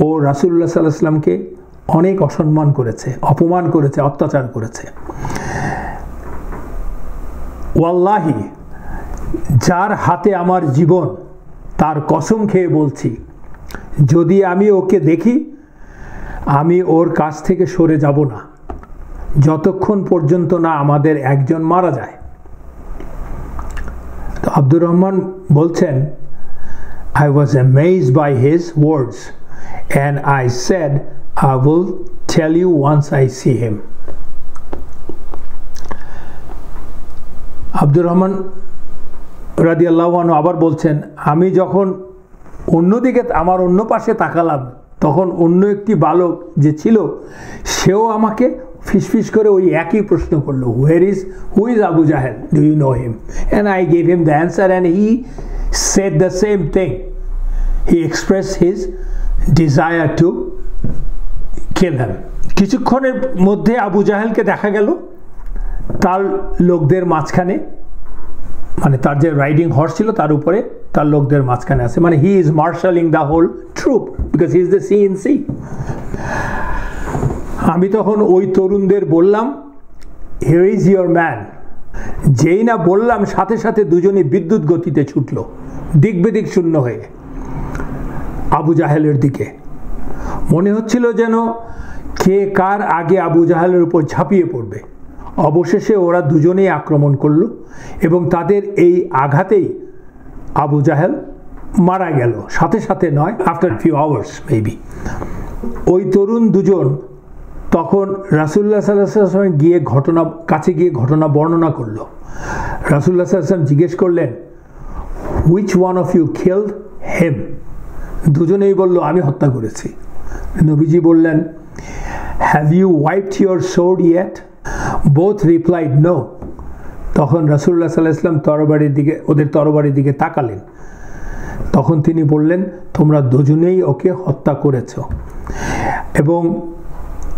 ও রাসূলুল্লাহ সাল্লাল্লাহু আলাইহি ওয়াসাল্লামকে অনেক অসম্মান করেছে, অপমান করেছে, অত্যাচার করেছে। ওয়াল্লাহি, যার হাতে আমার জীবন, তার কসম খেয়ে বলছি, যদি আমি ওকে দেখি, আমি ওর কাছ থেকে সরে যাব না যতক্ষণ পর্যন্ত না আমাদের একজন মারা যায়। তো আব্দুর রহমান বলছেন, I was amazed by his words and I said, I will tell you once I see him. Abdur Rahman রাদিয়াল্লাহু আনহু আবার বলছেন, আমি যখন অন্যদিকে আমার অন্য পাশে তাকালাম, তখন অন্য একটি বালক যে ছিল, সেও আমাকে ফিসফিস করে ওই একই প্রশ্ন করলো, হু is Abu Jahl, do you know him? And I gave him the answer and he said the same thing. He expressed his desire to kill him. কিছুক্ষণের মধ্যে আবু জাহেলকে দেখা গেল তার লোকদের মাঝখানে, মানে তার যে রাইডিং হর্স ছিল তার উপরে তার লোকদের মাঝখানে আছে, মানে he is marshalling the whole troop because he is the CNC। আমি তখন ওই তরুণদের বললাম, হিয়ার ইজ ইয়োর ম্যান। যেই না বললাম, সাথে সাথে দুজনই বিদ্যুৎ গতিতে ছুটল, দিক বেদিক শূন্য হয়ে। আবু জাহেলের দিকে। মনে হচ্ছিল যেন কে কার আগে আবু জাহেলের উপর ঝাঁপিয়ে পড়বে। অবশেষে ওরা দুজনেই আক্রমণ করল এবং তাদের এই আঘাতেই আবু জাহেল মারা গেল, সাথে সাথে নয়, আফটার ফিউ আওয়ার্স মেবি। ওই তরুণ দুজন তখন রাসূলুল্লাহ সাল্লাল্লাহু আলাইহি ওয়াসাল্লাম কাছে গিয়ে ঘটনা বর্ণনা করলো। রাসূলুল্লাহ সাল্লাল্লাহু আলাইহি ওয়াসাল্লাম জিজ্ঞেস করলেন, which one of you killed him? দুজনেই বলল, আমি হত্যা করেছি। নবীজি বললেন, have you wiped your sword yet? Both replied no. তখন রাসূলুল্লাহ সাল্লাল্লাহু আলাইহি ওয়াসাল্লাম ওদের তরবারির দিকে তাকালেন। তখন তিনি বললেন, তোমরা দুজনেই ওকে হত্যা করেছ। এবং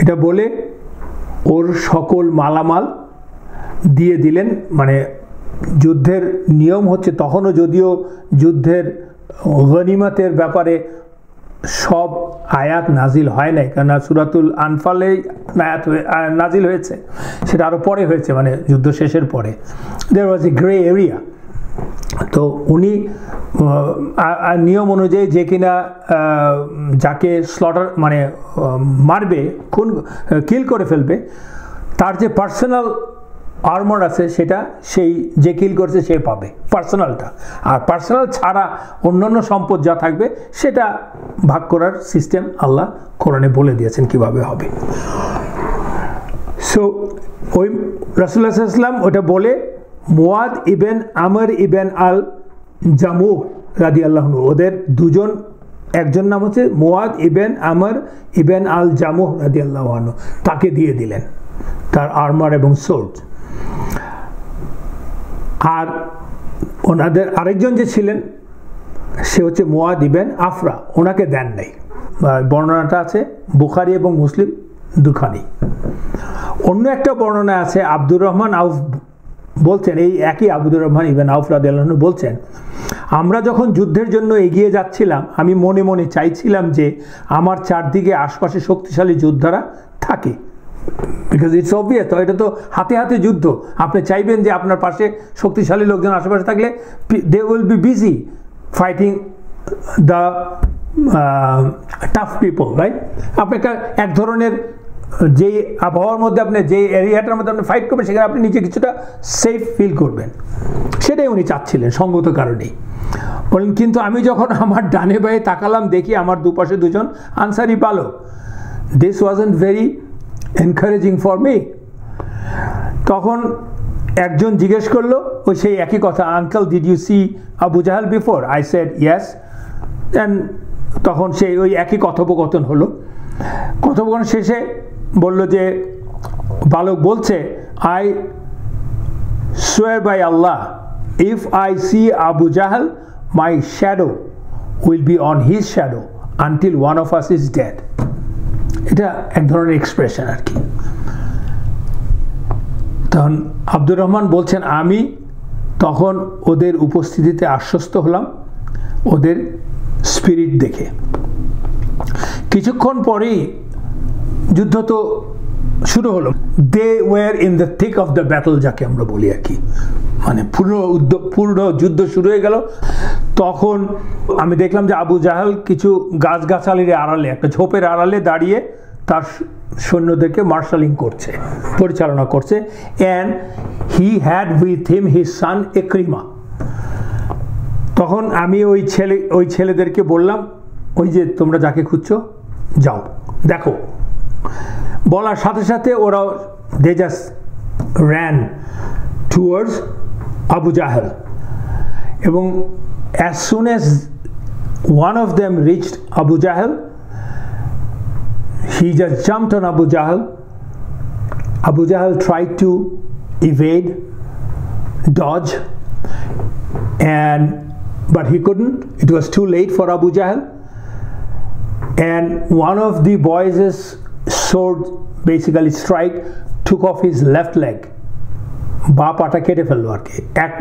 এটা বলে ওর সকল মালামাল দিয়ে দিলেন। মানে যুদ্ধের নিয়ম হচ্ছে, তখনও যদিও যুদ্ধের গনিমতের ব্যাপারে সব আয়াত নাজিল হয় নাই, কেননা সূরাতুল আনফালেই আয়াত নাজিল হয়েছে, সেটা আরও পরে হয়েছে, মানে যুদ্ধ শেষের পরে। দেয়ার ওয়াজ এ গ্রে এরিয়া। তো উনি নিয়ম অনুযায়ী যে কিনা যাকে স্লটার মানে মারবে, কিল করে ফেলবে, তার যে পার্সোনাল আর্মার আছে সেটা সেই যে কিল করছে সে পাবে, পার্সোনালটা। আর পার্সোনাল ছাড়া অন্যান্য সম্পদ যা থাকবে সেটা ভাগ করার সিস্টেম আল্লাহ কোরআনে বলে দিয়েছেন কিভাবে হবে। সো ওই রাসূলুল্লাহ সাল্লাল্লাহু আলাইহি ওয়াসাল্লাম ওটা বলে মুয়াদ ইবেন আমর ইবেন আল জামুহ রাদিয়াল্লাহু আনহু, ওদের দুজন, একজন নাম হচ্ছে মুয়াদ ইবেন আমর ইবেন আল জামুহ রাদিয়াল্লাহু আনহু, তাকে দিয়ে দিলেন তার আর্মার এবং সোর্ড। আর ওনাদের আরেকজন যে ছিলেন সে হচ্ছে মুয়াদ ইবেন আফরা, ওনাকে দেন নাই। বর্ণনাটা আছে বুখারী এবং মুসলিম দুখানি। অন্য একটা বর্ণনা আছে, আব্দুর রহমান আউফ বলছেন, এই একই আব্দুর রহমান ইবেন আউফ রাদিয়াল্লাহু আনহু বলছেন, আমরা যখন যুদ্ধের জন্য এগিয়ে যাচ্ছিলাম আমি মনে মনে চাইছিলাম যে আমার চারদিকে আশপাশে শক্তিশালী যোদ্ধারা থাকে, বিকজ ইটস অবভিয়াস। তো এটা তো হাতে হাতে যুদ্ধ, আপনি চাইবেন যে আপনার পাশে শক্তিশালী লোকজন আশেপাশে থাকলে they will be busy fighting the tough people, right? আপনি এক ধরনের যে আবহাওয়ার মধ্যে আপনি যে এরিয়াটার মধ্যে আপনি ফাইট করবেন সেখানে আপনি নিজে কিছুটা সেফ ফিল করবেন, সেটাই উনি চাচ্ছিলেন সঙ্গত কারণেই। বলেন, কিন্তু আমি যখন আমার ডানে বায়ে তাকালাম দেখি আমার দুপাশে দুজন আনসারি বালক। This wasn't very encouraging for me. তখন একজন জিজ্ঞেস করলো ওই সেই একই কথা, uncle did you see Abu Jahl before? I said yes. And তখন সেই ওই একই কথোপকথন হলো। কথোপকথন শেষে বলল যে, বালক বলছে, I swear by Allah, if I see Abu Jahl my shadow will be on his shadow until one of us is dead. এটা এক ধরনের এক্সপ্রেশন আর কি। তখন আব্দুর রহমান বলছেন, আমি তখন ওদের উপস্থিতিতে আশ্বস্ত হলাম ওদের স্পিরিট দেখে। কিছুক্ষণ পরেই যুদ্ধ তো শুরু হলো। They were in the thick of the battle, যাকে আমরা বলি আর কি, মানে পূর্ণ যুদ্ধ শুরু হয়ে গেল। তখন আমি দেখলাম যে আবু জাহেল কিছু গাছগাছালির আড়ালে, একটা ঝোপের আড়ালে দাঁড়িয়ে তার সৈন্যদেরকে মার্শালিং করছে, পরিচালনা করছে। And he had with him his son Ikrima. তখন আমি ওই ছেলেদেরকে বললাম, ওই যে তোমরা যাকে খুঁজছো যাও দেখো। বলার সাথে সাথে ওরা they just ran towards Abu Jahl, এবং as soon as one of them reached Abu Jahl, he just jumped on Abu Jahl. Abu Jahl tried to evade, dodge, but he couldn't. It was too late for Abu Jahl. And one of the boys' sword, basically strike, took off his left leg. বা পাটা কেটে ফেললো আর কি, এক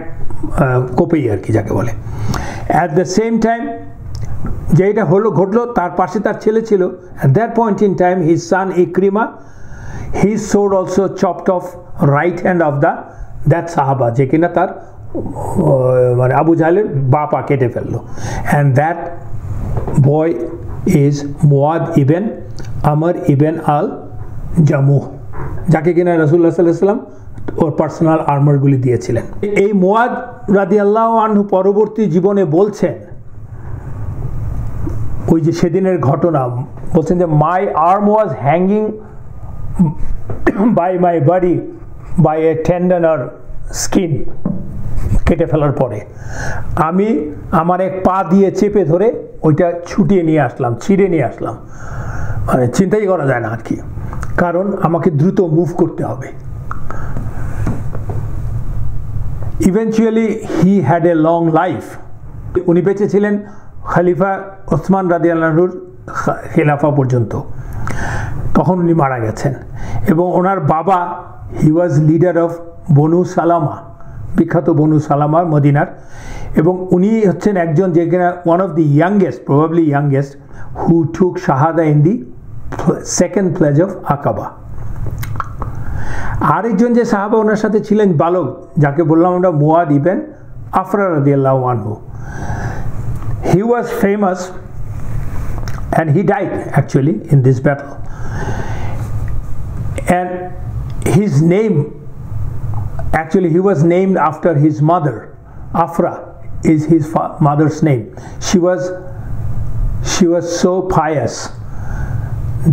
কোপেই আর কি যাকে বলে। At the same time যেটা ঘটলো তার পাশে তার ছেলে ছিল। At that point in time his son Ikrima, his sword also chopped of right hand of that সাহাবা, যে কিনা তার মানে আবু জাহেলের বা পা কেটে ফেললো। And that boy is Muad ibn Amr ibn al-Jamuh, যাকে কিনা রাসূলুল্লাহ সাল্লাল্লাহু আলাইহি ওয়াসাল্লাম ওর পার্সোনাল আর্মারগুলি দিয়েছিলেন। এই মুয়াদ রাদিয়াল্লাহু আনহু পরবর্তী জীবনে বলছেন, ওই যে সেদিনের ঘটনা বলছেন যে my arm was hanging by my body by a tendon or skin, কেটে ফেলার পরে আমি আমার এক পা দিয়ে চেপে ধরে ওইটা ছুটিয়ে নিয়ে আসলাম, ছিঁড়ে নিয়ে আসলাম। মানে চিন্তাই করা যায় না আর কি, কারণ আমাকে দ্রুত মুভ করতে হবে। Eventually he had a long life, উনি বেঁচে ছিলেন খলিফা ওসমান রাদিয়াল্লাহু আনহুর খেলাফা পর্যন্ত, তখন উনি মারা গেছেন। এবং ওনার বাবা হি ওয়াজ লিডার অফ বনু সালামা, বিখ্যাত বনু সালামা মদিনার, এবং উনি হচ্ছেন একজন যেখানে one of the youngest, probably youngest, who took শাহাদা in the second pledge of Aqaba. আরেকজন যে সাহাবা ওনার সাথে ছিলেন বালক, যাকে বললাম আমরা মুয়াদ ইবন আফরা রাদিয়াল্লাহু আনহু, he was famous and he died actually in this battle, and his name, actually he was named after his mother. Afra is his mother's name. She was so pious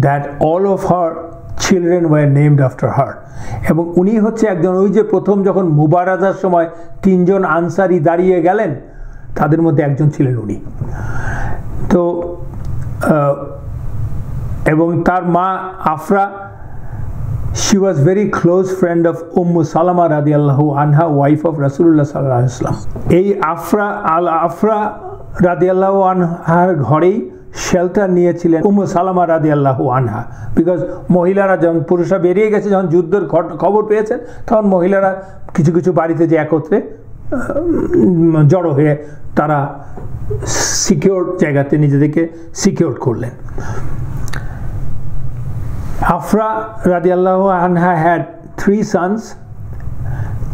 that all of her children were named after her. এবং উনি হচ্ছে একজন, ওই যে প্রথম যখন মুবারাজার সময় তিনজন আনসারি দাঁড়িয়ে গেলেন, তাদের মধ্যে একজন ছিলেন উনি। তো এবং তার মা Afra, she was very close friend of Salama radiallahu anha, wife of Rasulullah sallallahu alaihi wasallam. এই আফরা রাদিয়াল্লাহু আনহার ঘরেই শেল্টার নিয়েছিলেন সালামা রাদিয়াল্লাহু আনহা, বিকজ মহিলারা যখন পুরুষরা বেরিয়ে গেছে, যখন যুদ্ধের খবর পেয়েছেন, তখন মহিলারা কিছু কিছু বাড়িতে যে একত্রে জড়ো হয়ে তারা সিকিউর জায়গাতে নিজেদেরকে সিকিউর করলেন। Afra radiallahu anha had 3 sons,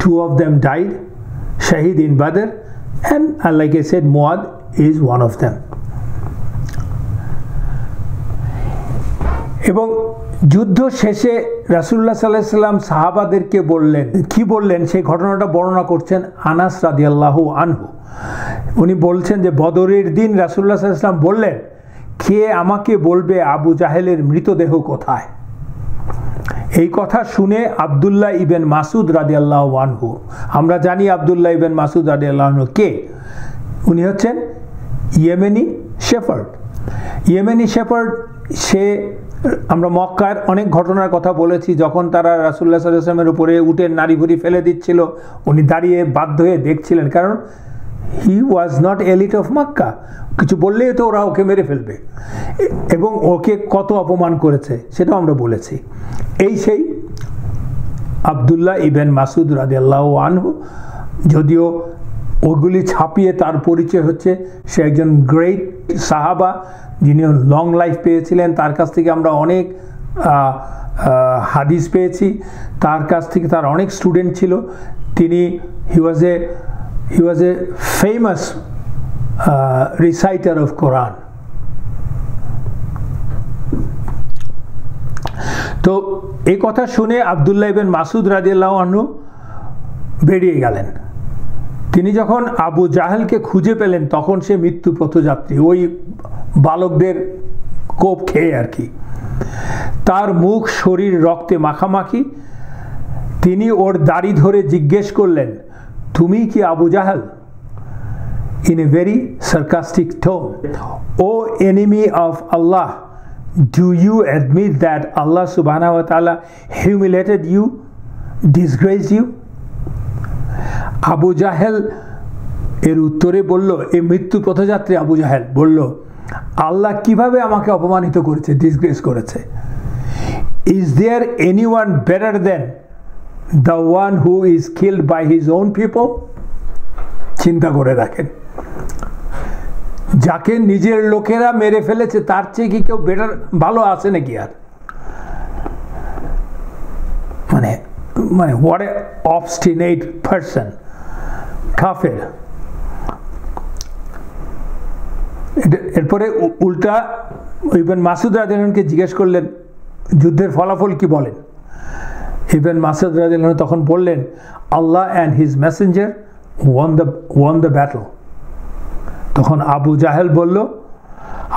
2 of them died, Shahid in Badr, and like I said, Muad is one of them. এবং যুদ্ধ শেষে রাসূলুল্লাহ সাল্লাল্লাহু আলাইহি ওয়াসাল্লাম সাহাবাদেরকে বললেন, কি বললেন সেই ঘটনাটা বর্ণনা করছেন আনাস রাদিয়াল্লাহু আনহু। উনি বলছেন যে বদরের দিন রাসূলুল্লাহ সাল্লাল্লাহু আলাইহি ওয়াসাল্লাম বললেন, কে আমাকে বলবে আবু জাহেলের মৃতদেহ কোথায়? এই কথা শুনে আব্দুল্লাহ ইবন মাসুদ রাদিয়াল্লাহু আনহু, আমরা জানি আব্দুল্লাহ ইবন মাসুদ রাদিয়াল্লাহু আনহু কে, উনি হচ্ছেন ইয়েমেনি শেফার্ড। ইয়েমেনি শেফার্ড, সে আমরা মক্কার অনেক ঘটনার কথা বলেছি, যখন তারা রাসূলুল্লাহ সাল্লাল্লাহু আলাইহি ওয়াসাল্লামের উপরে উটের নাড়ি ভুড়ি ফেলে দিচ্ছিল, উনি দাঁড়িয়ে বাধ্য হয়ে দেখছিলেন, কারণ he was not elite of Mecca, কিছু বললেই তো ওরা ওকে মেরে ফেলবে, এবং ওকে কত অপমান করেছে সেটাও আমরা বলেছি। এই সেই আব্দুল্লাহ ইবন মাসুদ রাদিয়াল্লাহু আনহু, যদিও ওগুলি ছাপিয়ে তার পরিচয় হচ্ছে সে একজন গ্রেট সাহাবা, যিনি লং লাইফ পেয়েছিলেন। তার কাছ থেকে আমরা অনেক হাদিস পেয়েছি, তার কাছ থেকে তার অনেক স্টুডেন্ট ছিল। তিনি হি ওয়াজ এ ফেমাস রিসাইটার অফ কোরআন। তো এই কথা শুনে আব্দুল্লাহ ইবন মাসুদ রাদিয়াল্লাহু আনহু বেরিয়ে গেলেন। তিনি যখন আবু জাহেলকে খুঁজে পেলেন, তখন সে মৃত্যু পথযাত্রী, ওই বালকদের কোপ খেয়ে আর কি। তার মুখ শরীর রক্তে মাখামাখি। তিনি ওর দাড়ি ধরে জিজ্ঞেস করলেন, তুমি কি আবু জাহেল? In a very sarcastic tone, O enemy of Allah, do you admit that Allah subhanahu wa ta'ala humiliated you, disgraced you? Abu জাহেল এর উত্তরে বলল, এই মৃত্যু পথযাত্রী আবু জাহেল বলল, আল্লাহ কিভাবে আমাকে অপমানিত করেছে, ডিসগ্রেস করেছে। Is there anyone better than the one who is killed by his own people? চিন্তা করে দেখেন, যাকে নিজের লোকেরা মেরে ফেলেছে তার চেয়ে কি কেউ বেটার ভালো আছে নাকি? আর মানে what a obstinate person, কাফের। এরপরে উল্টা ইবন মাসুদ রাদিয়াল্লাহু আনহুকে জিজ্ঞেস করলেন যুদ্ধের ফলাফল কি বলেন। ইবন মাসুদ রাদিয়াল্লাহু আনহু তখন বললেন, Allah and his messenger won the battle. তখন আবু জাহেল বলল,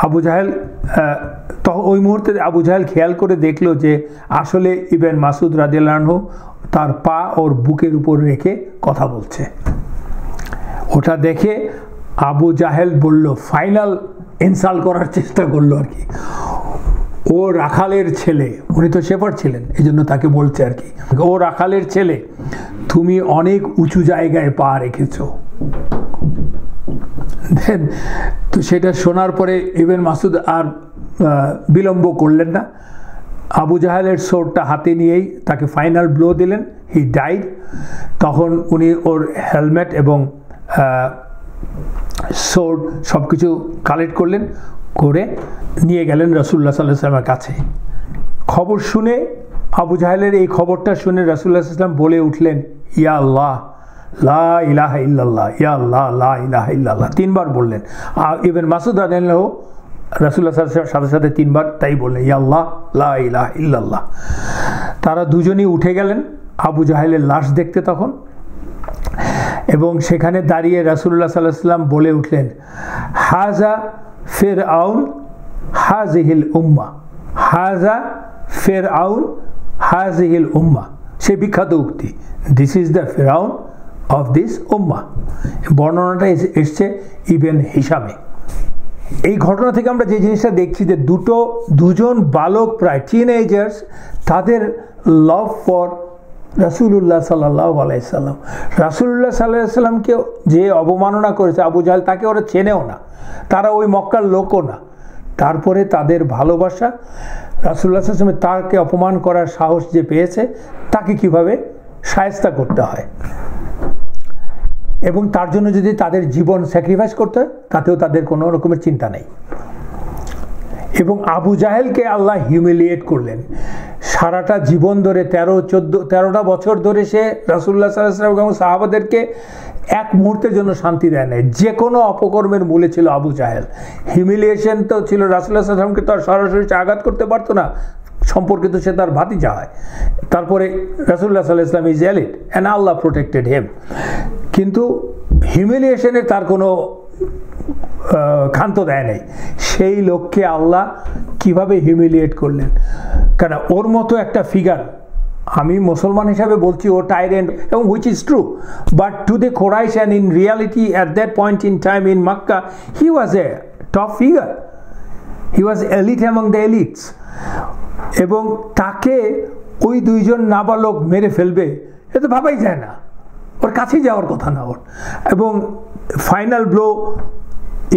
আবু জাহেল তখন ওই মুহূর্তে আবু জাহেল খেয়াল করে দেখলো যে আসলে ইবন মাসুদ রাদিয়াল্লাহু আনহু তার পা ওর বুকের উপর রেখে কথা বলছে। ওটা দেখে আবু জাহেল বলল, ফাইনাল ইনসাল্ট করার চেষ্টা করলো আর কি, ও রাখালের ছেলে, উনি তো শেফার্ড ছিলেন এই জন্য তাকে বলছে আর কি, ও রাখালের ছেলে, তুমি অনেক উঁচু জায়গায় পা রেখেছো। দেন তো সেটা শোনার পরে ইবন মাসুদ আর বিলম্ব করলেন না, আবু জাহেলের সোর্ডটা হাতে নিয়েই তাকে ফাইনাল ব্লো দিলেন, হি ডাইড। তখন উনি ওর হেলমেট এবং সোর্ড সব কিছু কালেক্ট করলেন, করে নিয়ে গেলেন রাসূলুল্লাহ সাল্লাল্লাহু আলাইহি ওয়াসাল্লামের কাছে। খবর শুনে আবু জাহেলের এই খবরটা শুনে রাসূলুল্লাহ সাল্লাল্লাহু আলাইহি ওয়াসাল্লাম বলে উঠলেন, ইয়া আল্লাহ লা ইলাহা ইল্লাল্লাহ, ইয়া আল্লাহ লা ইলাহা ইল্লাল্লাহ, তিনবার বললেন। আর ইবন মাসুদ রাদিয়াল্লাহু রাসূলুল্লাহ সাল্লাল্লাহু আলাইহি ওয়াসাল্লামের সাথে সাথে তিনবার তাই বললেন, ইয়া আল্লাহ লা ইলাহা ইল্লাল্লাহ। তারা দুজনেই উঠে গেলেন আবু জাহেলের লাশ দেখতে তখন, এবং সেখানে দাঁড়িয়ে রাসূলুল্লাহ সাল্লাল্লাহু আলাইহি ওয়াসাল্লাম বলে উঠলেন, হাজা ফিরআউন হাযিহিল উম্মাহ, হাজা ফিরআউন হাযিহিল উম্মাহ, সে বিখ্যাত উক্তি, this is the Firaun of this উম্মাহ। বর্ণনাটা এসছে ইবন হিশামে। এই ঘটনা থেকে আমরা যে জিনিসটা দেখছি যে দুজন বালক প্রায় টিনেজার্স, তাদের লাভ ফর রাসূলুল্লাহ সাল্লাল্লাহু আলাইহি সাল্লাম, রাসূলুল্লাহ সাল্লাল্লাহু আলাইহি সাল্লামকে যে অবমাননা করেছে আবু জাহেল, তাকে ওরা চেনেও না, তারা ওই মক্কার লোকও না, তারপরে তাদের ভালোবাসা রাসূলুল্লাহ সাল্লাল্লাহু আলাইহি সাল্লাম তাকে অপমান করার সাহস যে পেয়েছে, তাকে কিভাবে শায়েস্তা করতে হয় এবং তার জন্য যদি তাদের জীবন স্যাক্রিফাইস করতে হয়, তাতেও তাদের কোনো রকমের চিন্তা নেই। এবং আবু জাহেলকে আল্লাহ হিউমিলিয়েট করলেন। সারাটা জীবন ধরে 13টা বছর ধরে সে রাসূলুল্লাহ সাল্লাল্লাহু আলাইহি ওয়াসাল্লাম এবং সাহাবাদেরকে এক মুহূর্তের জন্য শান্তি দেয় নাই, যে কোনো অপকর্মের মূলে ছিল আবু জাহেল। হিউমিলিয়েশন তো ছিল, রাসূলুল্লাহ সাল্লাল্লাহু আলাইহি ওয়াসাল্লামকে তো আর সরাসরি আঘাত করতে পারতো না, সম্পর্কিত সে তার ভাতিজা হয়। তারপরে রাসূলুল্লাহ সাল্লাল্লাহু আলাইহি ওয়াসাল্লাম is elite and Allah protected him, কিন্তু হিউমিলিয়েশনের তার কোনো ক্ষান্ত দেয় নাই। সেই লোককে আল্লাহ কিভাবে হিউমিলিয়েট করলেন, কেন ওর মতো একটা ফিগার, আমি মুসলমান হিসাবে বলছি ও টাইরেন্ট, এবং which is true, but to the Quraish and in reality at that point in time in Mecca he was A top figure, he was elite among the elites. এবং তাকে ওই দুইজন নাবালক মেরে ফেলবে এ তো ভাবাই যায় না, ওর কাছেই যাওয়ার কথা না ওর। এবং ফাইনাল ব্লো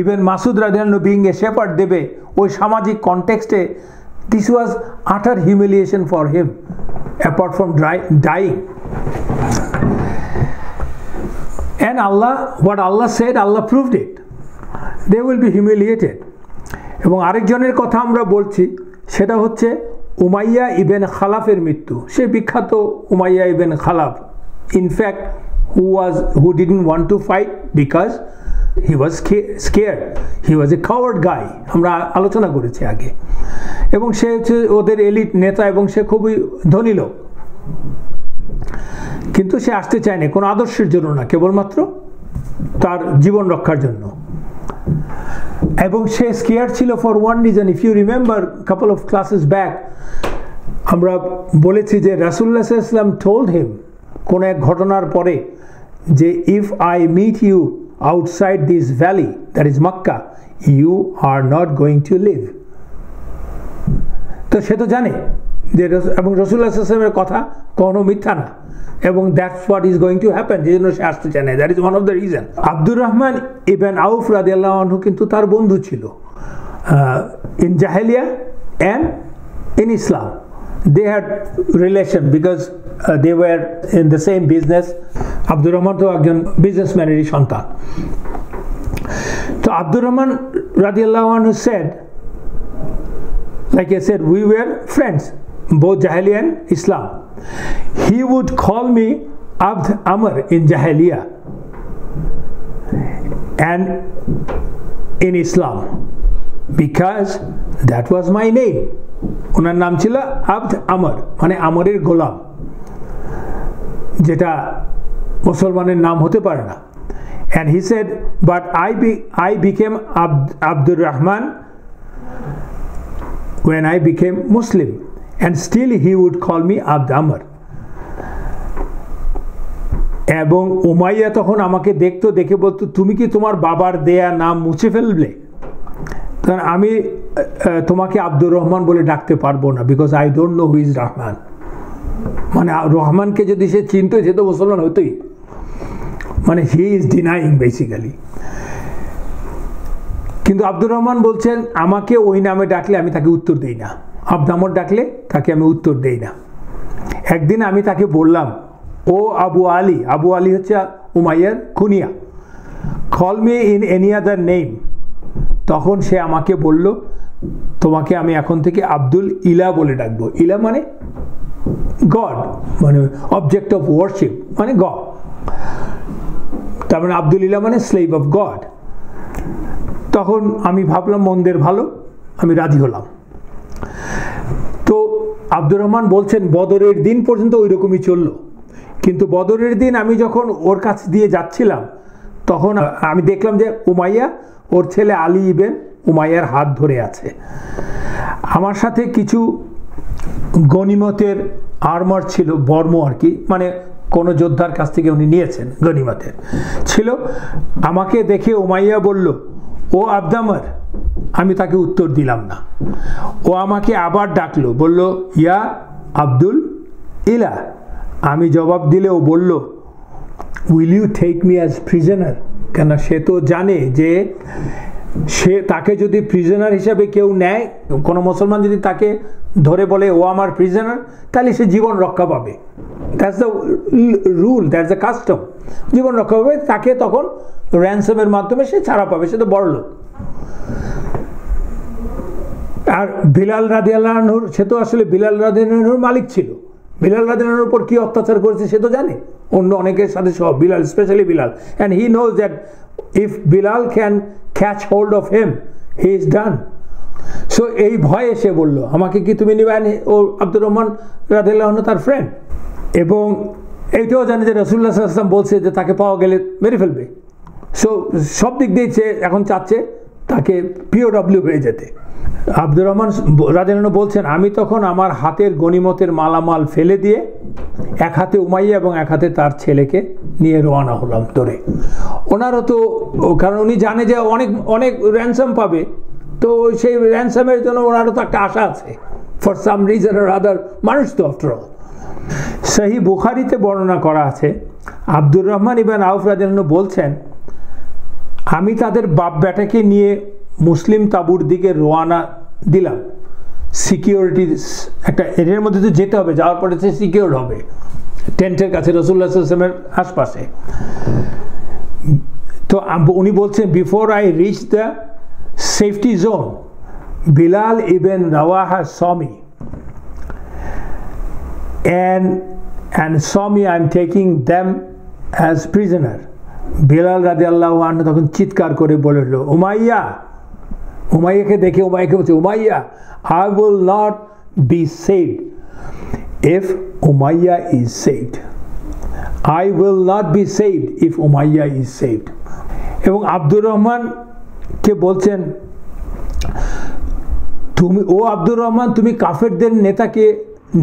ইবন মাসুদ রাদিয়াল্লাহু আনহু বিং এ শেফার্ড দেবে ওই সামাজিক কনটেক্সটে, this was utter humiliation for him apart from dying. And Allah, what Allah said, Allah proved it, they will be humiliated. এবং আরেকজনের কথা আমরা বলছি, সেটা হচ্ছে উমাইয়া ইবেন খালাফের মৃত্যু। সে বিখ্যাত Umayya ibn Khalaf, in fact who didn't want to fight because he was scared, he was a coward guy, আমরা আলোচনা করেছি আগে। এবং সে হচ্ছে ওদের এলিট নেতা এবং সে খুবই ধনী লোক, কিন্তু সে আসতে চায়নি কোনো আদর্শের জন্য না, কেবলমাত্র তার জীবন রক্ষার জন্য। এবং সে স্কেয়ার ছিল for one reason, if you remember couple of classes back আমরা বলেছি যে রাসূলুল্লাহ সাল্লাল্লাহু আলাইহি ওয়াসাল্লাম told him কোন এক ঘটনার পরে যে if I meet you outside this valley, that is Mecca, you are not going to live. তো সে তো জানে যে, এবং রাসূলুল্লাহ সাল্লাল্লাহু আলাইহি ওয়াসাল্লামের কথা কোনো মিথ্যা না, এবং that's what is going to happen, যে জন্য সে আসতে চায় না, that is one of the reason. Abdur Rahman ibn Auf রাদিয়াল্লাহু আনহু কিন্তু তার বন্ধু ছিল ইন জাহেলিয়া and in Islam. They had relation because they were in the same business. Abdur Rahman তো একজন বিজনেসম্যানেরই সন্তান। তো আব্দুর রহমান রাদিয়াল্লাহু আনহু said, like I said, we were friends, both Jahiliya and Islam. He would call me Abd Amr in Jahiliya, and in Islam because that was my name. ওনার নাম ছিল আব্দ আমর, মানে আমরের গোলাম, যেটা মুসলমানের নাম হতে পারে না। And he said, but I became Abdur Rahman when I became Muslim, and still he would call me Abd Amr. এবং উমাইয়া তখন আমাকে দেখতো, দেখে বলতো তুমি কি তোমার বাবার দেয়া নাম মুছে ফেলবে? কারণ আমি তোমাকে আব্দুর রহমান বলে ডাকতে পারবো না, because I don't know who is Rahman. মানে রহমানকে যদি সে চিনতো সে তো মুসলমান হতোই, মানে হি ইজ ডিনাইং বেসিক্যালি। কিন্তু আব্দুর রহমান বলছেন আমাকে ওই নামে ডাকলে আমি তাকে উত্তর দেই না, আব্দ আমর ডাকলে তাকে আমি উত্তর দেই না। একদিন আমি তাকে বললাম, ও আবু আলী, আবু আলী হচ্ছে উমাইয়ার কুনিয়া, call me in any other name. তখন সে আমাকে বলল তোমাকে আমি এখন থেকে আব্দুল ইলা বলে ডাকবো। ইলা মানে গড, মানে অবজেক্ট অফ ওয়ার্শিপ, মানে গড। তার মানে আব্দুল ইলা মানে স্লেভ অফ গড। তখন আমি ভাবলাম মন্দের ভালো, আমি রাজি হলাম। তো আব্দুর রহমান বলছেন বদরের দিন পর্যন্ত ওই রকমই চললো, কিন্তু বদরের দিন আমি যখন ওর কাছ দিয়ে যাচ্ছিলাম তখন আমি দেখলাম যে উমাইয়া ওর ছেলে আলী ইবেন উমাইয়ার হাত ধরে আছে। আমার সাথে কিছু গনিমতের আর্মার ছিল, বর্ম আর কি, মানে কোনো যোদ্ধার কাছ থেকে উনি নিয়েছেন গনিমতের ছিল। আমাকে দেখে উমাইয়া বলল ও আব্দ আমর। আমি তাকে উত্তর দিলাম না। ও আমাকে আবার ডাকলো, বলল ইয়া আব্দুল ইলা। আমি জবাব দিলে ও বলল will you take me as prisoner. কেন সে তো জানে যে সে তাকে যদি প্রিজনার হিসাবে কেউ নেয়, কোনো মুসলমান যদি তাকে ধরে বলে ও আমার প্রিজনার, তাহলে সে জীবন রক্ষা পাবে। That's the rule, that's the custom, জীবন রক্ষা পাবে। তাকে তখন র্যানসমের মাধ্যমে সে ছাড়া পাবে, সে তো বড় লোক। আর বিলাল রাদিয়াল্লাহু আনহুর, সে তো আসলে বিলাল রাদিয়াল্লাহু আনহুর মালিক ছিল। বিলাল রাদিয়াল্লাহু আনহুর উপর কি অত্যাচার করেছে সে তো জানে, অন্য অনেকের সাথে সব, Bilal specially Bilal. And he knows that if Bilal can catch hold of him, he is done. So এই ভয়ে সে বলল আমাকে কি তুমি নিবে? ও আব্দুর রহমান রাদিয়াল্লাহু আনহু তার ফ্রেন্ড, এবং এইটাও জানে যে রাসূলুল্লাহ সাল্লাল্লাহু আলাইহি ওয়াসাল্লাম বলছে যে তাকে পাওয়া গেলে মেরে ফেলবে। সো সব দিক দিয়ে সে এখন চাচ্ছে তাকে পিওডব্লিউ হয়ে যেতে। আব্দুর রহমান রাদিয়াল্লাহু আনহু বলছেন আমি তখন আমার হাতের গনিমতের মালামাল ফেলে দিয়ে এক হাতে উমাইয়া এবং এক হাতে তার ছেলেকে নিয়ে রওনা হলাম ধরে। ওনারও তো, কারণ উনি জানে যে অনেক অনেক র্যানসাম পাবে, তো সেই র্যানসামের জন্য ওনারও তো একটা আশা আছে, for some reason or other. মানুষ তো আফটার অল। সহি বুখারীতে বর্ণনা করা আছে, আব্দুর রহমান ইবনে আউফ রাদিয়াল্লাহু আনহু বলছেন আমি তাদের বাপ বেটাকে নিয়ে মুসলিম তাঁবুর দিকে রওনা দিলাম। সিকিউরিটি একটা এরিয়ার মধ্যে তো যেতে হবে, যাওয়ার পরে সে সিকিউর হবে টেন্টের কাছে রাসূলুল্লাহ সাল্লাল্লাহু আলাইহি ওয়াসাল্লামের আশপাশে। তো উনি বলছেন before I reach the safety zone Bilal ibn Rawaha saw me and saw me I'm taking them as prisoner. Bilal রাদিয়াল্লাহু আনহু তখন চিৎকার করে বলল উমাইয়া। উমাইয়াকে দেখে উমাইয়াকে বলছে Umayya, I will not be saved if Umayya is saved. I will not be saved if Umayya is saved. এবং আব্দুর রহমানকে বলছেন তুমি, ও আব্দুর রহমান তুমি কাফেরদের নেতাকে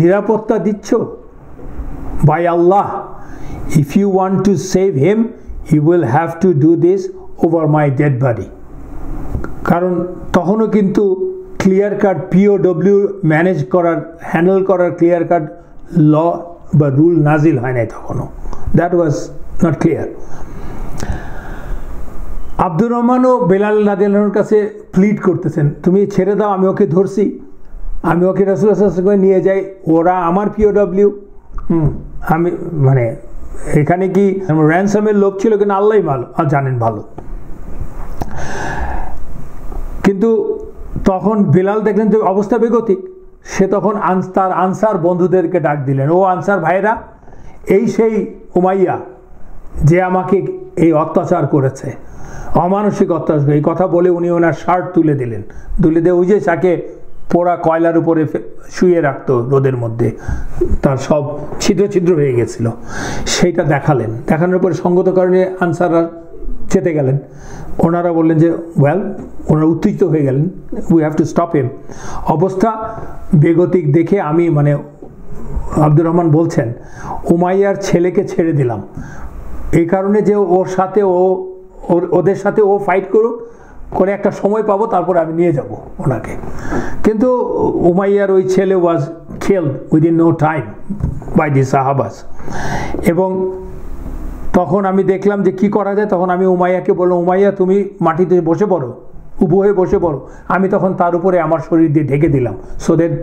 নিরাপত্তা দিচ্ছ? By Allah, if you want to save him, you will have to do this over my dead body. কারণ তখনও কিন্তু ক্লিয়ার কাট পিওডব্লিউ ম্যানেজ করার, হ্যান্ডেল করার ক্লিয়ার কাট ল বা রুল নাজিল হয় নাই তখনও। That was not clear. Abdur রহমানও বেলাল রাদিয়াল্লাহু আনহুর কাছে প্লিড করতেছেন তুমি ছেড়ে দাও, আমি ওকে ধরছি, আমি ওকে রাসূলুল্লাহ সাল্লাল্লাহু আলাইহি ওয়াসাল্লাম নিয়ে যাই, ওরা আমার পিওডব্লিউ। আমি মানে এখানে কি র্যানসামের লোক ছিল কিনা আল্লাহই ভালো জানেন ভালো। কিন্তু তখন বিলাল দেখলেন যে অবস্থা বেগতিক, সে তখন তার আনসার বন্ধুদেরকে ডাক দিলেন, ও আনসার ভাইরা, এই সেই উমাইয়া যে আমাকে এই অত্যাচার করেছে, অমানসিক অত্যাচার, এই কথা বলে উনি ওনার শার্ট তুলে দিলেন, তুলে দিয়ে ওই যে তাকে পোড়া কয়লার উপরে শুয়ে রাখতো রোদের মধ্যে, তার সব ছিদ্র ছিদ্র হয়ে গেছিল, সেইটা দেখালেন। দেখানোর পরে সঙ্গত কারণে আনসাররা চেতে গেলেন। ওনারা বললেন যে ওয়েল, ওনারা উত্তেজিত হয়ে গেলেন, we have to stop him. অবস্থা বেগতিক দেখে আমি মানে আব্দুর রহমান বলছেন উমাইয়ার ছেলেকে ছেড়ে দিলাম এই কারণে যে ওর সাথে ওদের সাথে ও ফাইট করুক, করে একটা সময় পাবো, তারপরে আমি নিয়ে যাব ওনাকে। কিন্তু উমাইয়ার ওই ছেলে was killed within no time by the সাহাবাস। এবং তখন আমি দেখলাম যে কি করা যায়। তখন আমি উমাইয়াকে বললাম, উমাইয়া তুমি মাটিতে বসে পড়ো, উবু হয়ে বসে পড়ো। আমি তখন তার উপরে আমার শরীর দিয়ে ঢেকে দিলাম, so that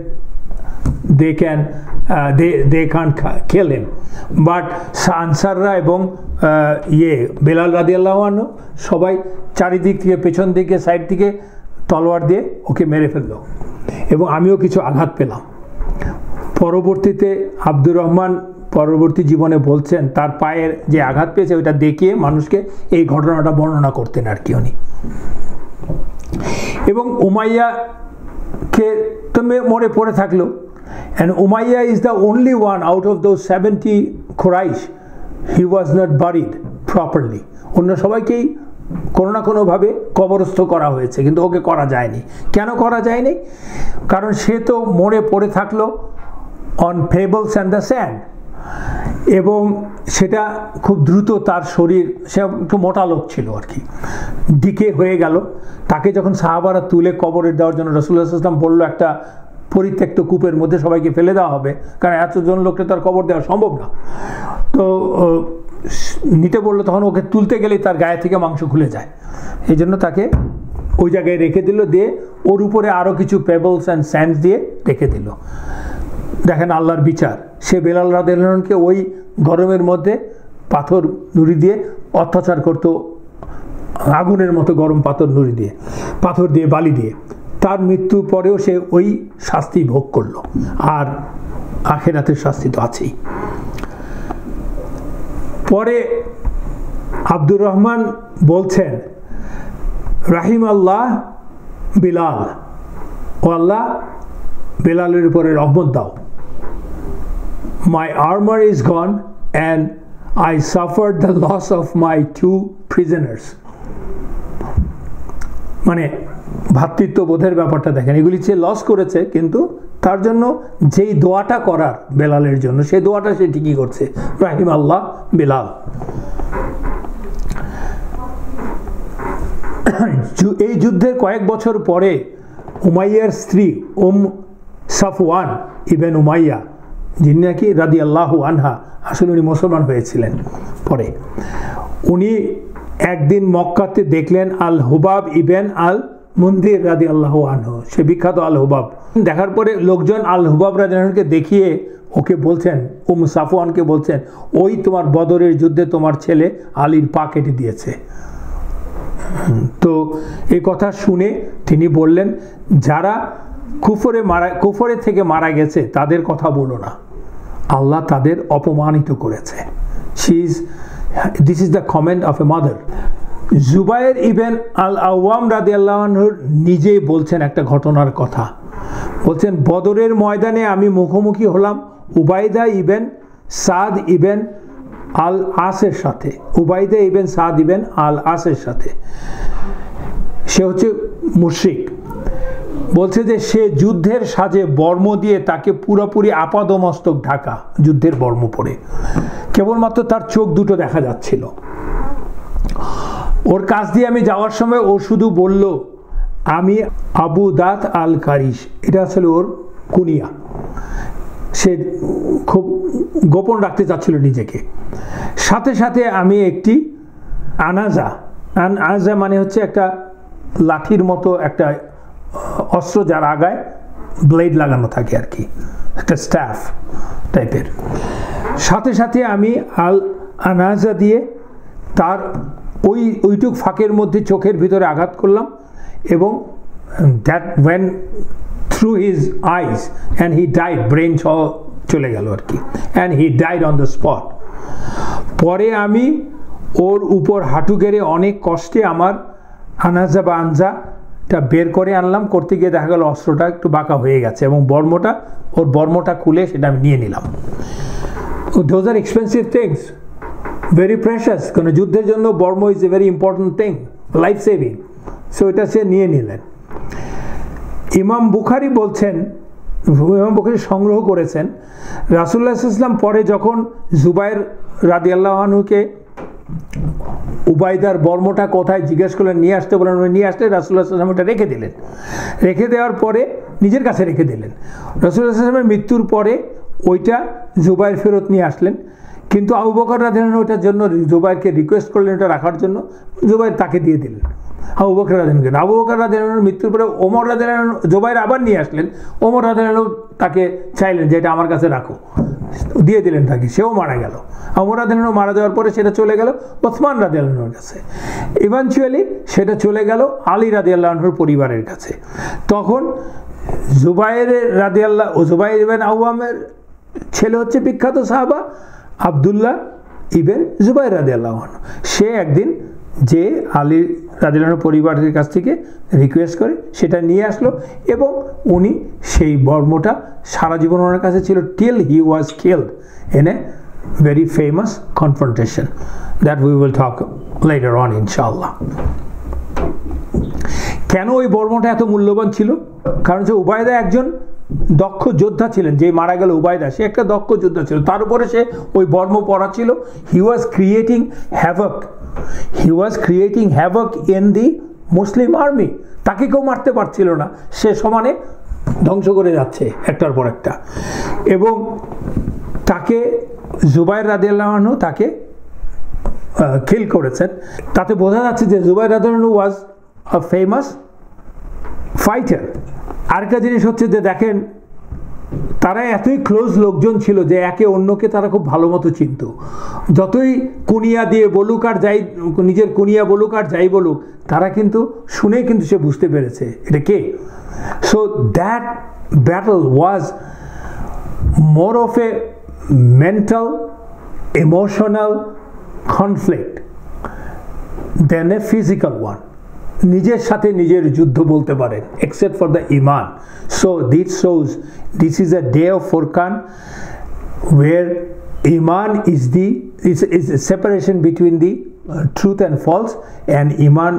they can't kill him. But আনসাররা এবং বেলাল রাদিয়াল্লাহু আনহু সবাই চারিদিক থেকে, পেছন দিকে, সাইড থেকে তলোয়ার দিয়ে ওকে মেরে ফেললো এবং আমিও কিছু আঘাত পেলাম। পরবর্তীতে আব্দুর রহমান পরবর্তী জীবনে বলছেন তার পায়ের যে আঘাত পেয়েছে ওইটা দেখিয়ে মানুষকে এই ঘটনাটা বর্ণনা করতেন আর কি উনি। এবং উমাইয়াকে তো মরে পড়ে থাকলো। And Umayyah is the only one out of those 70 Quraysh, he was not buried properly. অন্য সবাইকেই কোনো না কোনোভাবে কবরস্থ করা হয়েছে, কিন্তু ওকে করা যায়নি। কেন করা যায়নি? কারণ সে তো মরে পড়ে থাকলো on pebbles and the sand, এবং সেটা খুব দ্রুত তার শরীর, সে একটু মোটা লোক ছিল আর কি, ডিকে হয়ে গেল। তাকে যখন সাহাবারা তুলে কবরে দেওয়ার জন্য রাসূলুল্লাহ সাল্লাল্লাহু আলাইহি ওয়াসাল্লাম বলল একটা পরিত্যক্ত কূপের মধ্যে সবাইকে ফেলে দেওয়া হবে, কারণ এতজন লোককে তার কবর দেওয়া সম্ভব না। তো নিতে বললো, তখন ওকে তুলতে গেলেই তার গায়ে থেকে মাংস খুলে যায়, এই জন্য তাকে ওই জায়গায় রেখে দিল, দিয়ে ওর উপরে আরও কিছু পেবলস অ্যান্ড স্যান্ডস দিয়ে রেখে দিল। দেখেন আল্লাহর বিচার, সে বেলাল রাদিয়াল্লাহু আনহুকে ওই গরমের মধ্যে পাথর নুড়ি দিয়ে অত্যাচার করতো, আগুনের মতো গরম পাথর নুড়ি দিয়ে, পাথর দিয়ে, বালি দিয়ে। তার মৃত্যুর পরেও সে ওই শাস্তি ভোগ করলো, আর আখিরাতের শাস্তি তো আছেই। পরে আব্দুর রহমান বলছেন, রাহিম আল্লাহ বিলাল, ও আল্লাহ বেলালের উপরে রহমত দাও। My armour is gone and I suffered the loss of my 2 prisoners। মানে ভ্রাতৃত্ববোধের ব্যাপারটা দেখেন, এগুলি সে লস করেছে, কিন্তু তার জন্য যেই দোয়াটা করার বেলালের জন্য, সেই দোয়াটা সে ঠিকই করছে, রাহিম আল্লাহ বেলাল। এই যুদ্ধের কয়েক বছর পরে উমাইয়ার স্ত্রী সাফওয়ান ইবেন উমাইয়া, যিনি নাকি রাদিয়াল্লাহু আনহা, আসলে উনি মুসলমান হয়েছিলেন পরে, উনি একদিন মক্কাতে দেখলেন আল হুবাব ইবেন আল মুনদির রাদিয়াল্লাহু আনহু, সে বিখ্যাত আল হুবাব। দেখার পরে লোকজন আল হুবাব রাদিয়াল্লাহু আনহুকে দেখিয়ে ওকে বলছেন, সাফওয়ানকে বলছেন, ওই তোমার বদরের যুদ্ধে তোমার ছেলে আলীর পা কেটে দিয়েছে। তো এই কথা শুনে তিনি বললেন, যারা কুফরে থেকে মারা গেছে তাদের কথা বলো না, আল্লাহ তাদের অপমানিত করেছে। This is the comment of a mother. Zubair ইবেন আল আওয়াম রাদিয়াল্লাহু আনহু নিজেই বলছেন একটা ঘটনার কথা, বলছেন বদরের ময়দানে আমি মুখোমুখি হলাম উবাইদা ইবেন সাদ ইবেন আল আসের সাথে। উবাইদা ইবেন সাদ ইবেন আল আসের সাথে, সে হচ্ছে মুশরিক। বলছে যে সে যুদ্ধের সাজে বর্ম দিয়ে তাকে পুরোপুরি আপাদমস্তক ঢাকা, যুদ্ধের বর্ম পরে, কেবলমাত্র তার চোখ দুটো দেখা যাচ্ছিল। ওর কাছ দিয়ে আমি যাওয়ার সময় ও শুধু বলল, আমি আবু দাত আল কারিশ, এটা আসলে ওর কুনিয়া, সে খুব গোপন রাখতে চাচ্ছিল নিজেকে। সাথে সাথে আমি একটি আনাজা মানে হচ্ছে একটা লাঠির মতো একটা অস্ত্র, যার আগায় ব্লেড লাগানো থাকে আর কি, একটা স্টাফ টাইপের। সাথে সাথে আমি আল আনাজা দিয়ে তার ওইটুক ফাঁকের মধ্যে চোখের ভিতরে আঘাত করলাম, এবং that when through his eyes and he died, brain চলে গেল আর কি, and he died on the spot. পরে আমি ওর উপর হাঁটু গেড়ে অনেক কষ্টে আমার আনাজা বা আঞ্জাটা বের করে আনলাম, করতে গিয়ে দেখা গেল অস্ত্রটা একটু বাঁকা হয়ে গেছে এবং ওর বর্মটা খুলে সেটা আমি নিয়ে নিলাম। Those are expensive things, very precious, কারণ যুদ্ধের জন্য বর্ম is a very important thing, life saving. So এটা সে নিয়ে নিলেন। ইমাম বুখারী বলছেন, ইমাম বুখারী সংগ্রহ করেছেন, রাসূলুল্লাহ সাল্লাল্লাহু আলাইহি ওয়াসাল্লাম পরে যখন জুবাইর রাদিয়াল্লাহু আনহুকে উবাইদার বর্মটা কোথায় জিজ্ঞেস করলেন, নিয়ে আসতে বলেন, উনি নিয়ে আসলে রাসূলুল্লাহ সাল্লাল্লাহু আলাইহি ওয়াসাল্লাম এটা রেখে দিলেন। রেখে দেওয়ার পরে নিজের কাছে রেখে দিলেন। রাসূলুল্লাহ সাল্লাল্লাহু আলাইহি ওয়াসাল্লামের মৃত্যুর পরে ওইটা জুবাইর ফেরত নিয়ে আসলেন, কিন্তু আবু বকর রাদিয়াল্লাহু আনহু ওটার জন্য জুবাইরকে রিকোয়েস্ট করলেন ওটা রাখার জন্য, জুবাইর তাকে দিয়ে দিলেন আবু বকর রাদিয়াল্লাহু আনহু। আবু বকর রাদিয়াল্লাহু আনহুর মৃত্যুর পরে ওমর রাদিয়াল্লাহু আনহু, জুবাইর আবার নিয়ে আসলেন, ওমর রাদিয়াল্লাহু আনহু তাকে চাইলেন যে এটা আমার কাছে রাখো, দিয়ে দিলেন তাকে, সেও মারা গেল। ওমর রাদিয়াল্লাহু আনহু মারা যাওয়ার পরে সেটা চলে গেল ওসমান রাদিয়াল্লাহু আনহুর কাছে। ইভেনচুয়ালি সেটা চলে গেল আলী রাদিয়াল্লাহু আনহুর পরিবারের কাছে। তখন জুবাইর ইবনে আওয়ামের ছেলে হচ্ছে বিখ্যাত সাহাবা আব্দুল্লাহ ইবনে জুবাইর রাদিয়াল্লাহু আনহু। সে একদিন যে আলী রাদিয়াল্লাহু আনহু পরিবারের কাছ থেকে রিকোয়েস্ট করে সেটা নিয়ে আসলো এবং উনি সেই বর্মটা সারা জীবন ওনার কাছে ছিল, till he was killed in a very famous confrontation that we will talk later on ইনশাআল্লাহ। কেন ওই বর্মটা এত মূল্যবান ছিল? কারণ যে উবায়দা একজন দক্ষ যোদ্ধা ছিলেন, যে মারা গেল উবায়দা, সে একটা দক্ষ যোদ্ধা ছিল, তার উপরে সে ওই বর্ম পরা ছিল। He was creating havoc in the Muslim army. তাকে কেউ মারতে পারছিল না, সে সমানে ধ্বংস করে যাচ্ছে একটার পর একটা। এবং তাকে জুবাইর রাদিয়াল্লাহু আনহু তাকে কিল করেছেন। তাতে বোঝা যাচ্ছে যে জুবাইর রাদিয়াল্লাহু আনহু ওয়াজ আ ফেমাস ফাইটার। আরেকটা জিনিস হচ্ছে যে দেখেন, তারা এতই ক্লোজ লোকজন ছিল যে একে অন্যকে তারা খুব ভালো মতো চিনত। যতই কুনিয়া দিয়ে বলুক আর যাই, নিজের কুনিয়া বলুক আর যাই বলুক, তারা কিন্তু শুনে কিন্তু সে বুঝতে পেরেছে এটা কে। So that battle was more of a mental emotional conflict than a physical one. নিজের সাথে নিজের যুদ্ধ বলতে পারেন, এক্সেপ্ট ফর দ্য ইমান। So this is a day of Furqan, where ইমান is a separation between the truth and false, and iman,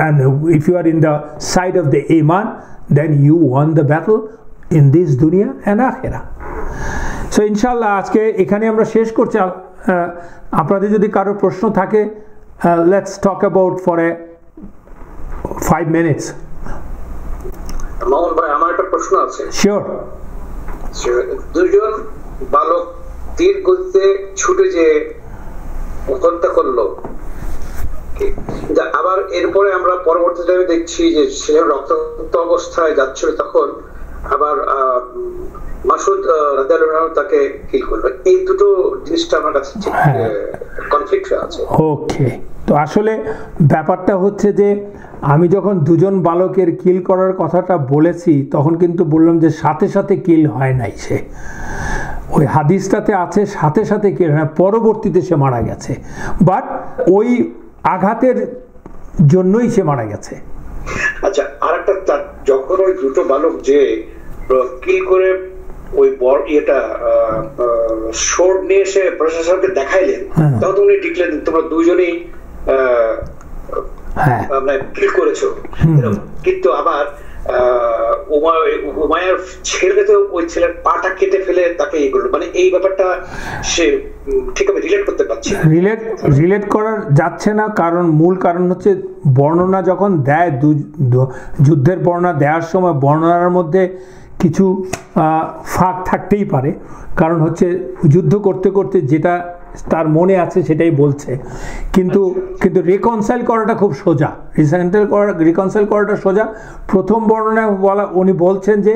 and if you are in the side of the iman, then you won the battle in this dunya and akhirah. So inshallah আজকে এখানে আমরা শেষ করছি। আপনাদের যদি কারো প্রশ্ন থাকে, let's talk about for a 5 minutes. Mamun ভাই, আমার একটা প্রশ্ন আছে। Sure. দুজন বালক তীর গতিতে ছুটে যে হত্যা করলো, আবার এরপরে আমরা পরবর্তী টাইমে দেখছি যে সে রক্তাক্ত অবস্থায় যাচ্ছিল, তখন আবার মাসুদ রাদিয়াল্লাহু আনহু তাকে কিল করলো। এই দুটো জিনিসটা আমার কাছে কনফ্লিক্ট হয়ে আছে। ওকে, তো আসলে ব্যাপারটা হচ্ছে যে আমি যখন দুজন বালকের কিল করার কথাটা বলেছি তখন কিন্তু বললাম যে সাথে সাথে কিল হয় নাই। সে ওই হাদিসটাতে আছে সাথে সাথে কিল হয়, পরবর্তীতে সে মারা গেছে, বাট ওই আঘাতের জন্যই সে মারা গেছে। আচ্ছা, আরেকটা, যখন ওই দুটো বালক যে কিল করে ওই ইয়েটা শোর্ড নিয়ে এসে প্রশাসনকে দেখাইলেন, তখন উনি ডিক্লেয়ার দিলেন তোমরা দুইজনেই কিল করেছো। কিন্তু আবার উমাইয়ার ছেলে তো ওই ছেলের পাটা কেটে ফেলে তাকে এই করলো, মানে এই ব্যাপারটা সে ঠিকভাবে রিলেট করতে পারছে না। রিলেট করা যাচ্ছে না, কারণ মূল কারণ হচ্ছে বর্ণনা যখন দেয়, যুদ্ধের বর্ণনা দেওয়ার সময় বর্ণনার মধ্যে কিছু ফাঁক থাকতেই পারে। কারণ হচ্ছে যুদ্ধ করতে করতে যেটা তার মনে আছে সেটাই বলছে, কিন্তু রিকনসাইল করাটা খুব সোজা। রিকনসাইল করাটা সোজা। প্রথম বর্ণনায় বলা, উনি বলছেন যে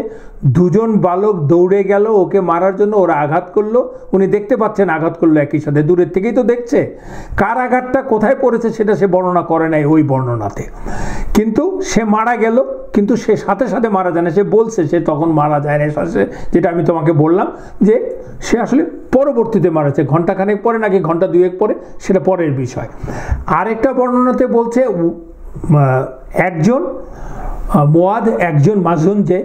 দুজন বালক দৌড়ে গেল ওকে মারার জন্য, ওরা আঘাত করলো, উনি দেখতে পাচ্ছেন আঘাত করলো একই সাথে, দূরের থেকেই তো দেখছে। কার আঘাতটা কোথায় পড়েছে সেটা সে বর্ণনা করে নাই ওই বর্ণনাতে, কিন্তু সে মারা গেল। কিন্তু সে সাথে সাথে মারা যায় না, সে বলছে সে তখন মারা যায় না, যেটা আমি তোমাকে বললাম যে সে আসলে পরবর্তীতে মারা যায়, ঘন্টাখানেক পরে নাকি ঘন্টা দুয়েক পরে, সেটা পরের বিষয়। আরেকটা বর্ণনাতে বলছে একজন মুয়াদ, একজন মাজুন, যে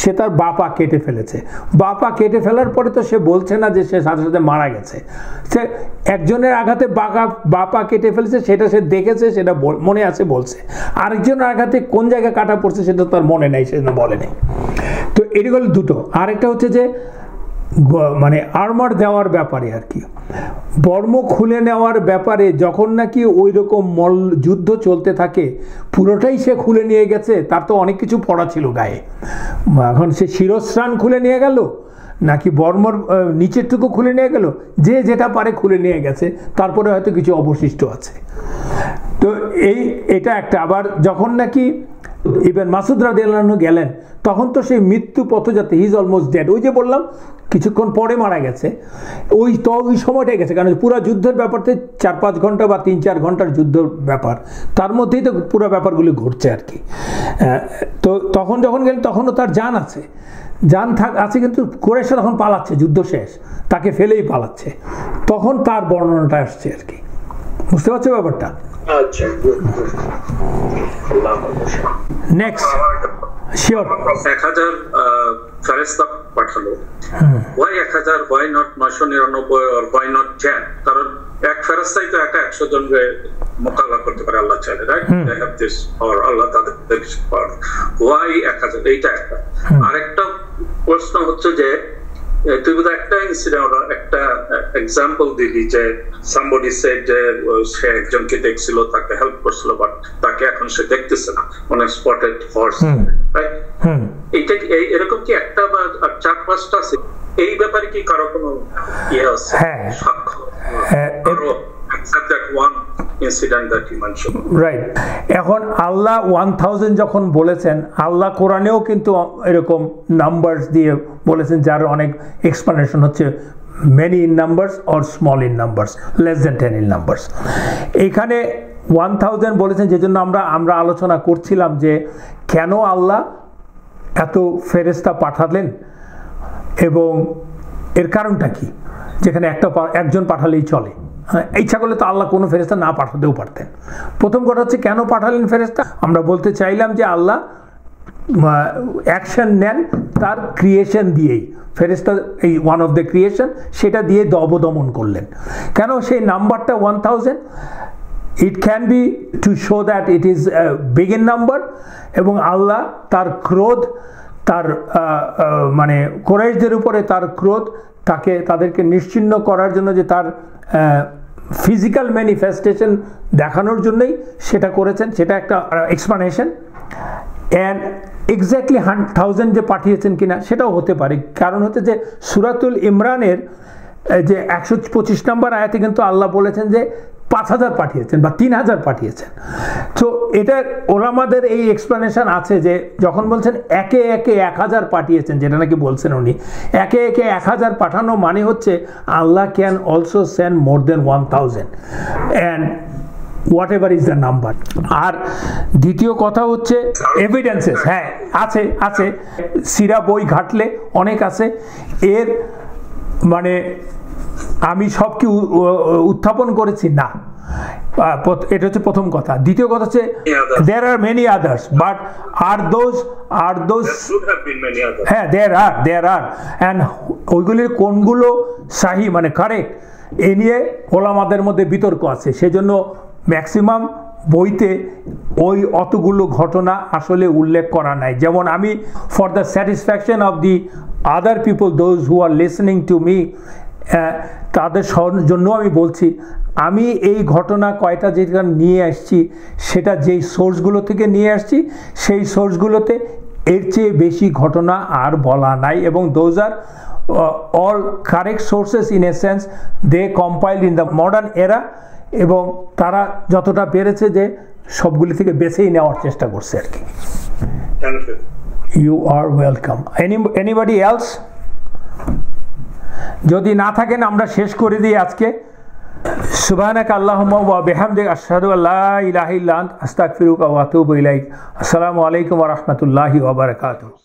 সে তার বাপা কেটে ফেলেছে। বাপা কেটে ফেলার পরে তো সে বলছে না যে সে সাথে সাথে মারা গেছে, সে একজনের আঘাতে বাপা কেটে ফেলেছে সেটা সে দেখেছে, সেটা মনে আছে বলছে। আরেকজনের আঘাতে কোন জায়গায় কাটা পড়ছে সেটা তার মনে নেই, সেজন্য বলে নেই। তো এটি হলো দুটো। আরেকটা হচ্ছে যে মানে আর্মার দেওয়ার ব্যাপারে আর কি, বর্ম খুলে নেওয়ার ব্যাপারে, যখন নাকি ওই রকম যুদ্ধ চলতে থাকে পুরোটাই সে খুলে নিয়ে গেছে, তার তো অনেক কিছু পড়া ছিল গায়ে। এখন সে শিরস্ত্রাণ খুলে নিয়ে গেল নাকি বর্মর নিচেরটুকু খুলে নিয়ে গেল, যে যেটা পারে খুলে নিয়ে গেছে, তারপরে হয়তো কিছু অবশিষ্ট আছে। তো এটা একটা। আবার যখন নাকি ইবনে মাসউদ রাদিয়াল্লাহু আনহু গেলেন, তখন তো সেই মৃত্যু পথযাত্রী, হি ইজ অলমোস্ট ডেড, ওই যে বললাম কিছুক্ষণ পরে মারা গেছে, ওই সময়টাই গেছে। কারণ পুরো যুদ্ধের ব্যাপারতে 4-5 ঘন্টা বা 3-4 ঘন্টার যুদ্ধ ব্যাপার, তার মধ্যেই তো পুরো ব্যাপারগুলি ঘটছে আর কি। তো তখন যখন গেলেন তখনও তার জান আছে, আছে, কিন্তু কুরাইশরা তখন পালাচ্ছে, যুদ্ধ শেষ, তাকে ফেলেই পালাচ্ছে, তখন তার বর্ণনাটা আসছে আর কি। বুঝতে পারছো ব্যাপারটা? আচ্ছা, নেক্সট, শিওর। 1000 ফেরেশতা পাঠালো, why 1000, why not 999 or why not 10? কারণ এক ফেরেশতাই তো একা 100 জনকে মোকাবিলা করতে পারে আল্লাহ চাইলে, right? they have this, or আল্লাহ তাদের পাওয়ার, why 1000? এইটা একটা। আরেকটা প্রশ্ন হচ্ছে যে তুই বোধহয় একটা ইনসিডেন্ট, একটা এক্সাম্পল দিলি যে somebody said যে সে একজনকে দেখছিল, তাকে হেল্প করছিল, বাট তাকে এখন সে দেখতেছে না, অনেক স্পটেড হর্স, রাইট? এইটা এরকম কি একটা বা 4-5টা আছে? এই ব্যাপারে কি কারো কোনো ইয়ে আছে, সাক্ষ্য? Except that one incident that you mentioned. Right. এখন আল্লাহ 1000 যখন বলেছেন, আল্লাহ কোরআনেও কিন্তু এরকম নাম্বারস দিয়ে বলেছেন, যার অনেক এক্সপ্লেনেশন হচ্ছে many in numbers or small in numbers, less than 10 in numbers. এখানে 1000 বলেছেন, যেজন্য আমরা আলোচনা করছিলাম যে কেন আল্লাহ এত ফেরেশতা পাঠালেন এবং এর কারণটা কি, যেখানে একজন পাঠালেই চলে। ইচ্ছা করলে তো আল্লাহ কোনো ফেরেশতা না পাঠাতেও পারতেন। প্রথম কথা হচ্ছে কেন পাঠালেন ফেরেশতা? আমরা বলতে চাইলাম যে আল্লাহ অ্যাকশন নেন তার ক্রিয়েশন দিয়েই, ফেরেশতা এই ওয়ান অফ দ্য ক্রিয়েশন, সেটা দিয়ে অবদমন করলেন। কেন সেই নাম্বারটা 1000? ইট can B to show that it is big in number, এবং আল্লাহ তার ক্রোধ, তার মানে কুরাইশদের উপরে তার ক্রোধ, তাদেরকে নিশ্চিহ্ন করার জন্য, যে তার ফিজিক্যাল ম্যানিফেস্টেশন দেখানোর জন্যই সেটা করেছেন, সেটা একটা এক্সপ্লেনেশন। অ্যান্ড এক্স্যাক্টলি 1000 যে পাঠিয়েছেন কিনা সেটাও হতে পারে, কারণ হচ্ছে যে সূরাতুল ইমরানের যে 125 নম্বর আয়াতে কিন্তু আল্লাহ বলেছেন যে 5000 পাঠিয়েছেন বা 3000 পাঠিয়েছেন। তো এটা ওলামাদের এই এক্সপ্লেনেশন আছে যে যখন বলছেন একে একে 1000 পাঠিয়েছেন, যেটা নাকি বলছেন উনি, একে একে 1000 পাঠানো মানে হচ্ছে Allah can also send more than 1000 and whatever is the number. আর দ্বিতীয় কথা হচ্ছে এভিডেন্সেস, হ্যাঁ আছে, সিরা বই ঘাটলে অনেক আছে। এর মানে আমি সব কি উত্থাপন করেছি না, এটা হচ্ছে প্রথম কথা। দ্বিতীয় কথা হচ্ছে there are many others, but are those there should have been many others, হ্যাঁ there are and ওইগুলির কোনগুলো সহি মানে কারেক্ট, এ নিয়ে ওলামাদের মধ্যে বিতর্ক আছে। সেজন্য ম্যাক্সিমাম বইতে ওই অতগুলো ঘটনা আসলে উল্লেখ করা নাই। যেমন আমি for the satisfaction of the other people, those who R listening to me, তাদের জন্য আমি বলছি, আমি এই ঘটনা কয়টা যেটা নিয়ে আসছি সেটা যেই সোর্সগুলো থেকে নিয়ে আসছি সেই সোর্সগুলোতে এর চেয়ে বেশি ঘটনা আর বলা নাই, এবং those are all correct sources in a sense, they compiled in the modern era, এবং তারা যতটা পেরেছে যে সবগুলি থেকে বেছেই নেওয়ার চেষ্টা করছে আর কি। You are welcome. Anybody else? যদি না থাকেন আমরা শেষ করে দিই আজকে। সুবহানাকা আল্লাহুম্মা ওয়া বিহামদিকা আশহাদু আল্লা ইলাহা ইল্লা আনতা আস্তাগফিরুকা ওয়া আতুবু ইলাইক। আসসালামু আলাইকুম ওয়া রাহমাতুল্লাহি ওয়া বারাকাতুহু।